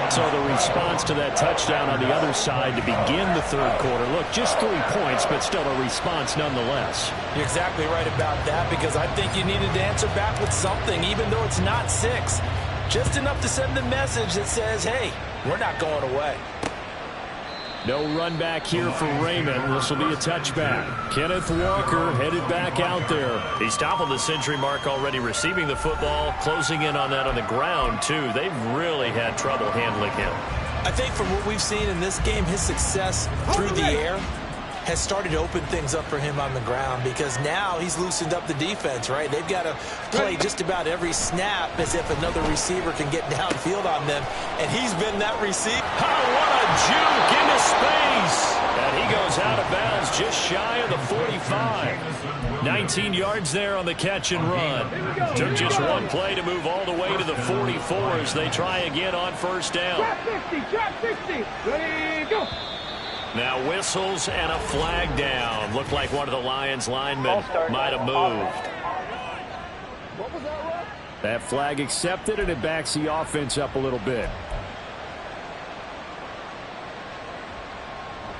4. So the response to that touchdown on the other side to begin the 3rd quarter. Look, just 3 points, but still a response nonetheless. You're exactly right about that, because I think you needed to answer back with something, even though it's not 6. Just enough to send the message that says, hey, we're not going away. No run back here for Raymond. This will be a touchback. Kenneth Walker headed back out there. He's toppled the century mark already receiving the football, closing in on that on the ground, too. They've really had trouble handling him. I think from what we've seen in this game, his success through the air has started to open things up for him on the ground, because now he's loosened up the defense, right? They've got to play just about every snap as if another receiver can get downfield on them, and he's been that receiver. Oh, what a juke into space! And he goes out of bounds just shy of the 45. 19 yards there on the catch and run. Took just one play to move all the way to the 44 as they try again on 1st down. Drop 60, ready, go! Now whistles and a flag down. Looked like one of the Lions linemen might have moved. That flag accepted, and it backs the offense up a little bit.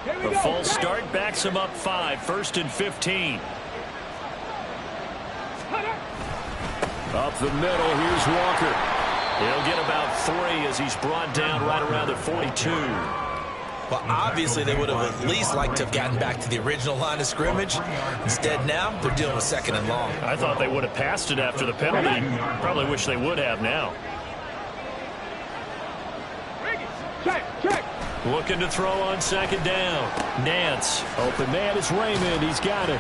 The false start backs him up 5. 1st and 15. Up the middle, here's Walker. He'll get about 3 as he's brought down right around the 42. Well, obviously they would have at least liked to have gotten back to the original line of scrimmage. Instead now, they're dealing with 2nd and long. I thought they would have passed it after the penalty. Probably wish they would have now. Check. Looking to throw on second down. Nance. Open man is Raymond. He's got it.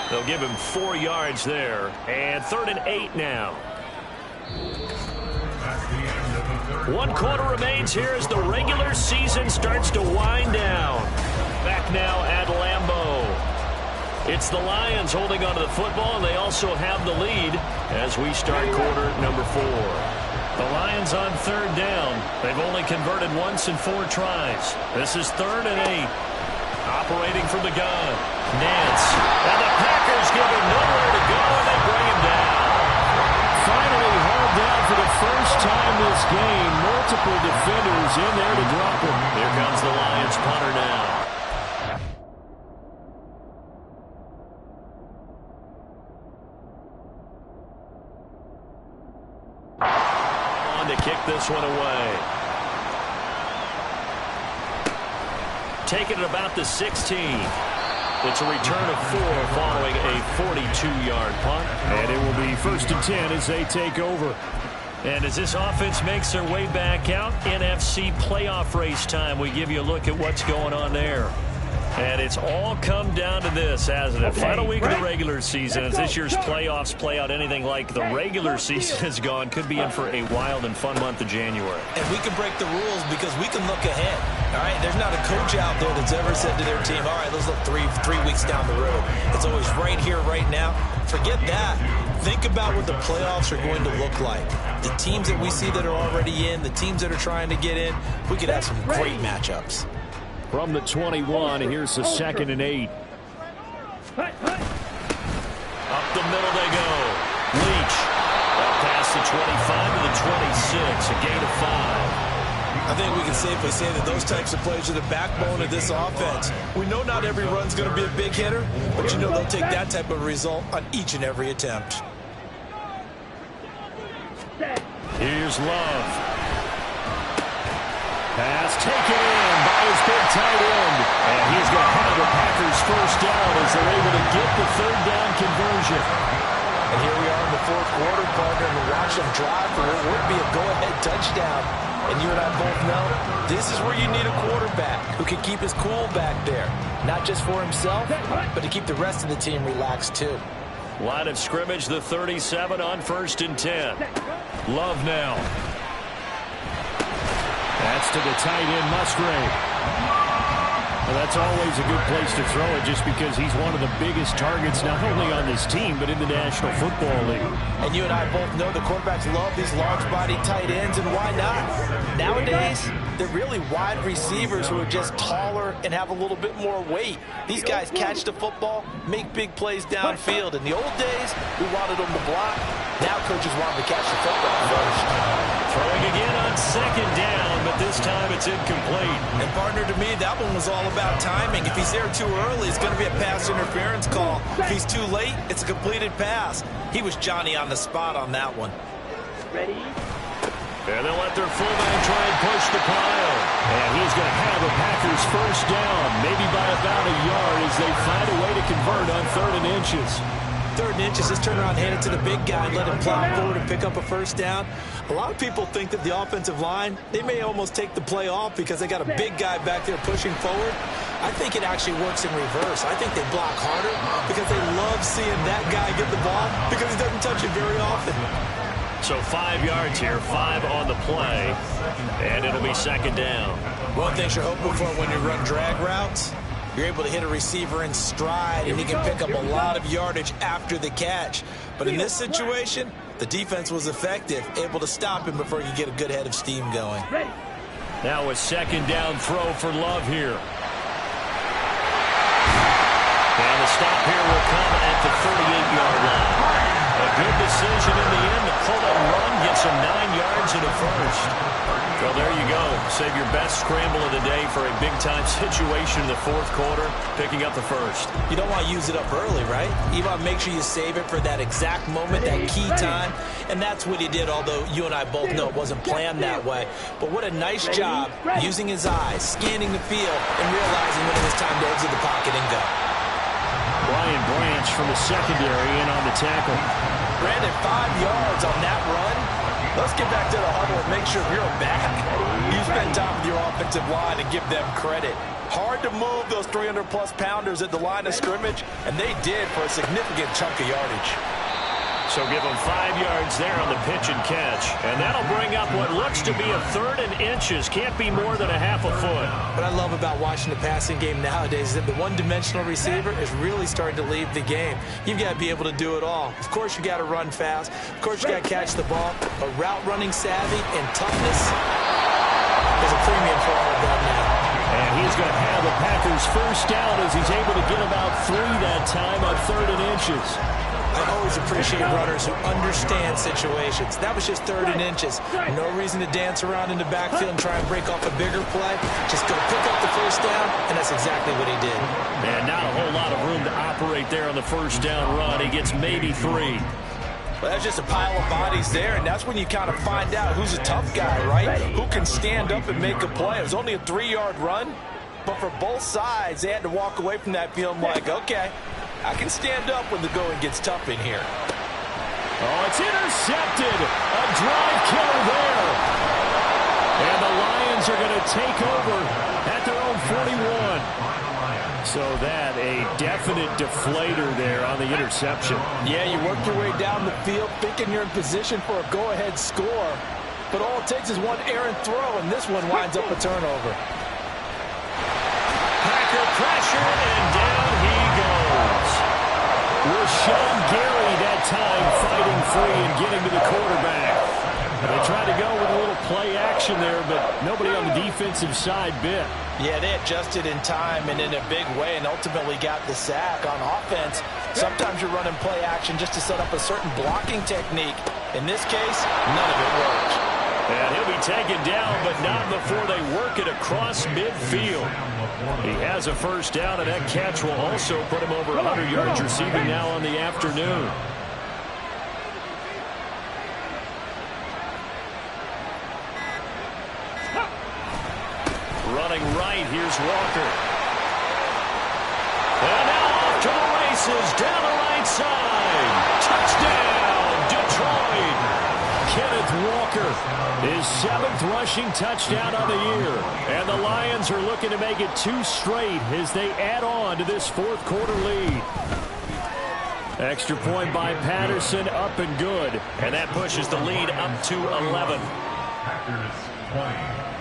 They'll give him 4 yards there. And 3rd and 8 now. 1 quarter remains here as the regular season starts to wind down. Back now at Lambeau. It's the Lions holding onto the football, and they also have the lead as we start quarter number 4. The Lions on 3rd down. They've only converted once in 4 tries. This is 3rd and 8. Operating from the gun. Nance. And the Packers give him nowhere to go, and they bring him down. Finally hauled down for the first time this game. Multiple defenders in there to drop him. Here comes the Lions punter now. On to kick this one away. Taking it about the 16. It's a return of 4 following a 42-yard punt. And it will be 1st and 10 as they take over. And as this offense makes their way back out, NFC playoff race time, we give you a look at what's going on there. And it's all come down to this, hasn't it? Final week of the regular season. As this year's playoffs play out anything like the regular season has gone, could be in for a wild and fun month of January. And we can break the rules because we can look ahead. All right, there's not a coach out there that's ever said to their team, all right, let's look three weeks down the road. It's always right here, right now. Forget that. Think about what the playoffs are going to look like. The teams that we see that are already in, the teams that are trying to get in, we could have some great matchups. From the 21, here's the 2nd and 8. Up the middle they go. Leach. Up past the 25 to the 26, a gain of 5. I think we can safely say that those types of plays are the backbone of this offense. We know not every run's going to be a big hitter, but you know they'll take that type of result on each and every attempt. Here's Love. Pass taken in by his big tight end. And he's going to have the Packers first down as they're able to get the 3rd down conversion. And here we are in the 4th quarter, partner, and we're watching them drive for what would be a go-ahead touchdown. And you and I both know this is where you need a quarterback who can keep his cool back there. Not just for himself, but to keep the rest of the team relaxed too. Line of scrimmage, the 37 on 1st and 10. Love now. That's to the tight end, Musgrave. Well, that's always a good place to throw it just because he's one of the biggest targets not only on this team but in the National Football League. And you and I both know the quarterbacks love these large-body tight ends, and why not? Nowadays, they're really wide receivers who are just taller and have a little bit more weight. These guys catch the football, make big plays downfield. In the old days, we wanted them to block. Now coaches want them to catch the football first. Throwing again on 2nd down, but this time it's incomplete. And partner, to me, that one was all about timing. If he's there too early, it's going to be a pass interference call. If he's too late, it's a completed pass. He was Johnny on the spot on that one. Ready? And they'll let their fullback try and push the pile. And he's going to have the Packers first down, maybe by about a yard as they find a way to convert on 3rd and inches. 3rd and inches, just turn around, hand it to the big guy and let him plow forward and pick up a first down. A lot of people think that the offensive line, they may almost take the play off because they got a big guy back there pushing forward. I think it actually works in reverse. I think they block harder because they love seeing that guy get the ball because he doesn't touch it very often. So 5 yards here, 5 on the play, and it'll be 2nd down. One thing you're hoping for when you run drag routes, you're able to hit a receiver in stride, and he can pick up a lot of yardage after the catch. But in this situation, the defense was effective, able to stop him before he could get a good head of steam going. Now a 2nd down throw for Love here. And the stop here will come at the 38-yard line. A good decision in the end to pull and run, gets him 9 yards in the first. Well, there you go. Save your best scramble of the day for a big-time situation in the 4th quarter, picking up the first. You don't want to use it up early, right? You want to make sure you save it for that exact moment, that key time, and that's what he did, although you and I both know it wasn't planned that way. But what a nice job using his eyes, scanning the field, and realizing when it was time to exit the pocket and go. Brian Branch from the secondary in on the tackle. Brandon, 5 yards on that run. Let's get back to the huddle and make sure you're back. You spend time with your offensive line and give them credit. Hard to move those 300-plus pounders at the line of scrimmage, and they did for a significant chunk of yardage. So give them 5 yards there on the pitch and catch. And that'll bring up what looks to be a 3rd and inches. Can't be more than a half a foot. What I love about watching the passing game nowadays is that the one-dimensional receiver is really starting to leave the game. You've got to be able to do it all. Of course, you got to run fast. Of course, you got to catch the ball. But route running savvy and toughness is a premium for all of them now. And he's going to have the Packers first down as he's able to get about 3 that time on 3rd and inches. I always appreciate runners who understand situations. That was just 3rd and inches. No reason to dance around in the backfield and try and break off a bigger play. Just go pick up the first down, and that's exactly what he did. And not a whole lot of room to operate there on the first down run. He gets maybe 3. Well, that's just a pile of bodies there, and that's when you kind of find out who's a tough guy, right? Who can stand up and make a play. It was only a 3-yard run, but for both sides, they had to walk away from that feeling like, okay, I can stand up when the going gets tough in here. Oh, it's intercepted. A drive killer there. And the Lions are going to take over at their own 41. So that a definite deflator there on the interception. Yeah, you work your way down the field thinking you're in position for a go-ahead score. But all it takes is one errant throw, and this one winds up a turnover. Packer pressure, and down he goes. Rashawn Gary that time fighting free and getting to the quarterback. They tried to go with a little play action there, but nobody on the defensive side bit. Yeah, they adjusted in time and in a big way and ultimately got the sack. On offense, sometimes you're running play action just to set up a certain blocking technique. In this case, none of it worked. And he'll be taken down, but not before they work it across midfield. He has a first down, and that catch will also put him over 100 yards receiving now on the afternoon. Running right, here's Walker. And now off to the races, down the right side. Touchdown, Detroit. Kenneth Walker, his 7th rushing touchdown on the year. And the Lions are looking to make it 2 straight as they add on to this 4th quarter lead. Extra point by Patterson, up and good. And that pushes the lead up to 11.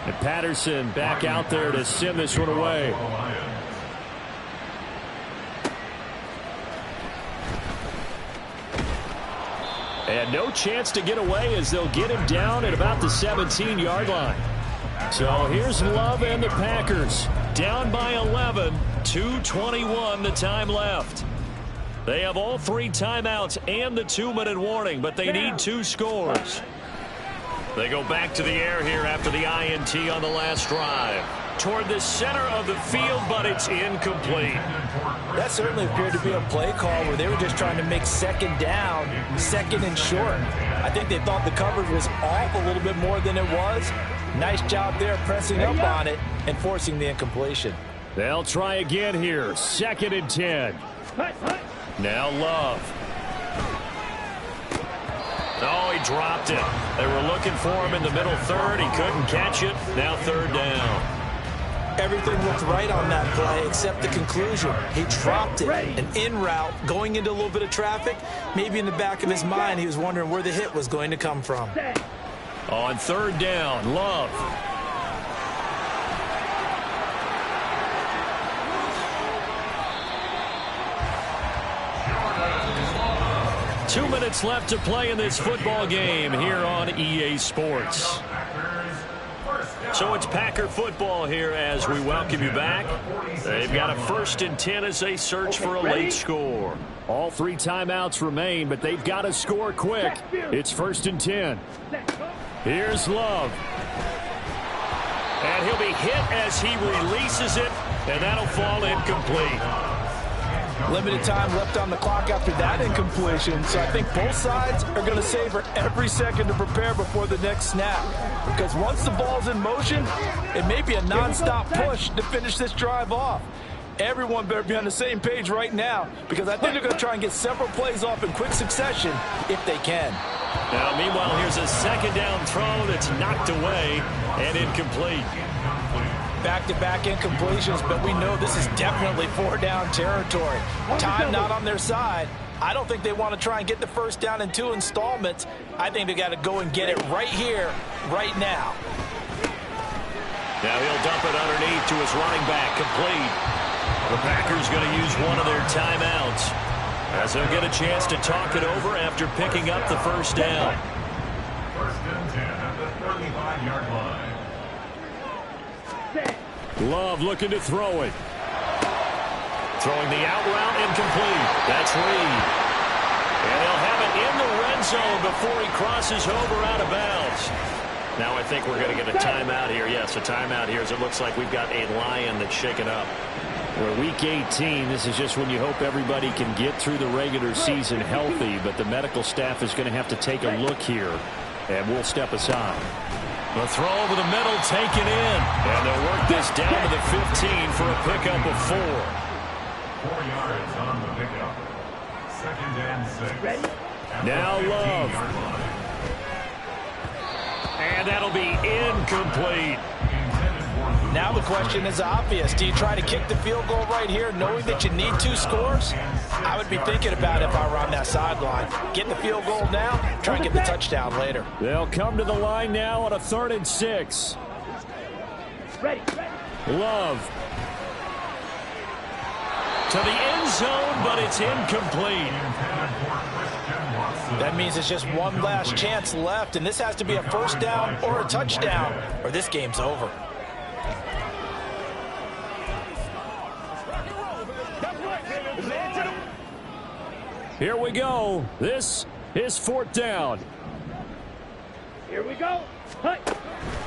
And Patterson back out there to send this one away. And no chance to get away as they'll get him down at about the 17-yard line. So here's Love and the Packers. Down by 11, 2:21 the time left. They have all 3 timeouts and the 2-minute warning, but they need 2 scores. They go back to the air here after the INT on the last drive. Toward the center of the field, but it's incomplete. That certainly appeared to be a play call where they were just trying to make 2nd down, 2nd and short. I think they thought the coverage was off a little bit more than it was. Nice job there pressing up on it and forcing the incompletion. They'll try again here. 2nd and 10. Now Love. Oh, he dropped it. They were looking for him in the middle 3rd. He couldn't catch it. Now 3rd down. Everything looked right on that play except the conclusion. He dropped it. An in route, going into a little bit of traffic. Maybe in the back of his mind, he was wondering where the hit was going to come from. On 3rd down, Love. Two minutes left to play in this football game here on EA Sports. So it's Packer football here as we welcome you back. They've got a 1st and 10 as they search for a late score. All 3 timeouts remain, but they've got to score quick. It's 1st and 10. Here's Love. And he'll be hit as he releases it, and that'll fall incomplete. Limited time left on the clock after that incompletion, so I think both sides are going to savor every second to prepare before the next snap. Because once the ball's in motion, it may be a nonstop push to finish this drive off. Everyone better be on the same page right now, because I think they're going to try and get several plays off in quick succession if they can. Now, meanwhile, here's a 2nd down throw that's knocked away and incomplete. back-to-back incompletions, but we know this is definitely 4-down territory. Time not on their side. I don't think they want to try and get the first down in 2 installments. I think they got to go and get it right here, right now. Now he'll dump it underneath to his running back, complete. The Packers going to use one of their timeouts as they'll get a chance to talk it over after picking up the first down. First and 10 at the 35-yard line. Love looking to throw it. Throwing the out route, incomplete. That's Reed. And he'll have it in the red zone before he crosses over out of bounds. Now I think we're going to get a timeout here. Yes, a timeout here as it looks like we've got a Lion that's shaken up. We're week 18. This is just when you hope everybody can get through the regular season healthy, but the medical staff is going to have to take a look here, and we'll step aside. The throw over the middle taken in, and they'll work this down to the 15 for a pickup of 4. 4 yards on the pickup. Second and 6. Ready? Now Love. And that'll be incomplete. Now the question is obvious. Do you try to kick the field goal right here knowing that you need 2 scores? I would be thinking about it if I were on that sideline. Get the field goal now, try and get the touchdown later. They'll come to the line now on a 3rd and 6. Ready. Love. To the end zone, but it's incomplete. That means it's just one last chance left, and this has to be a first down or a touchdown, or this game's over. Here we go. This is 4th down. Here we go. Hey.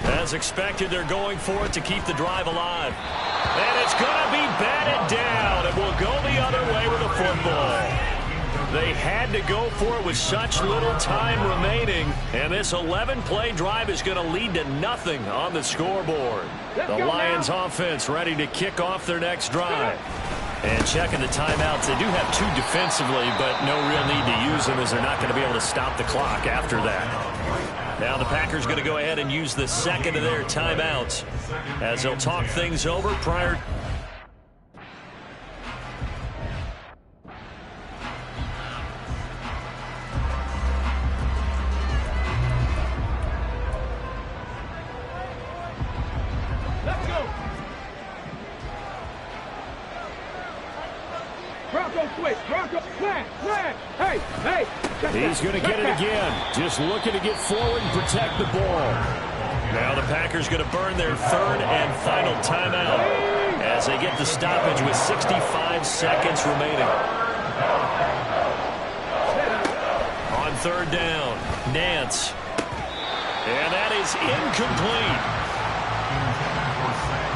As expected, they're going for it to keep the drive alive. And it's going to be batted down, and we'll go the other way with a football. They had to go for it with such little time remaining, and this 11-play drive is going to lead to nothing on the scoreboard. The Lions offense ready to kick off their next drive. And checking the timeouts, they do have 2 defensively, but no real need to use them as they're not going to be able to stop the clock after that. Now the Packers going to go ahead and use the second of their timeouts as they'll talk things over prior. Let's go. Bronco switch. Bronco flag. Hey. He's going to get it again. Just looking to get forward and protect the ball. Now the Packers going to burn their 3rd and final timeout as they get the stoppage with 65 seconds remaining. On 3rd down, Nance. And that is incomplete.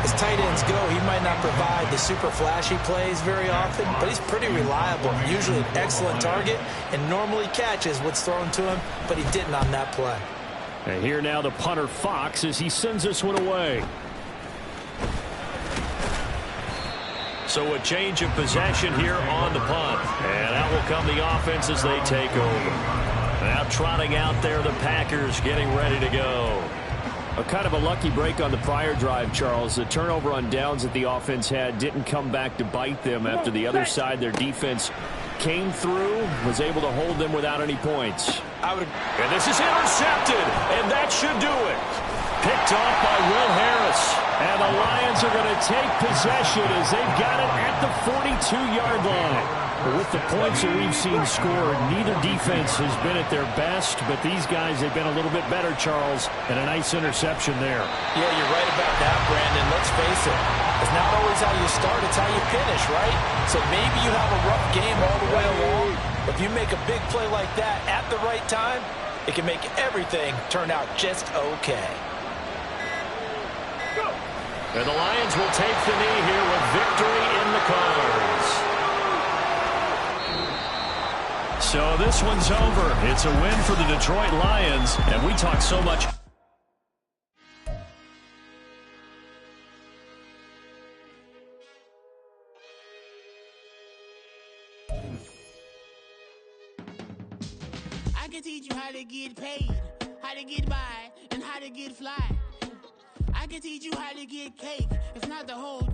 As tight ends go, he might not provide the super flashy plays very often, but he's pretty reliable. Usually an excellent target and normally catches what's thrown to him, but he didn't on that play. And here now the punter Fox as he sends this one away. So a change of possession here on the punt. And out will come the offense as they take over. Now trotting out there the Packers getting ready to go. A kind of a lucky break on the prior drive, Charles. The turnover on downs that the offense had didn't come back to bite them after the other side. Their defense came through, was able to hold them without any points. And this is intercepted, and that should do it. Picked off by Will Harris. And the Lions are going to take possession as they've got it at the 42-yard line. With the points that we've seen scored, neither defense has been at their best, but these guys have been a little bit better, Charles, and a nice interception there. Yeah, you're right about that, Brandon. Let's face it. It's not always how you start, it's how you finish, right? So maybe you have a rough game all the way along, but if you make a big play like that at the right time, it can make everything turn out just okay. And the Lions will take the knee here with victory in the cards. So this one's over. It's a win for the Detroit Lions, and we talk so much. I can teach you how to get paid, how to get by, and how to get fly. I can teach you how to get cake if not the whole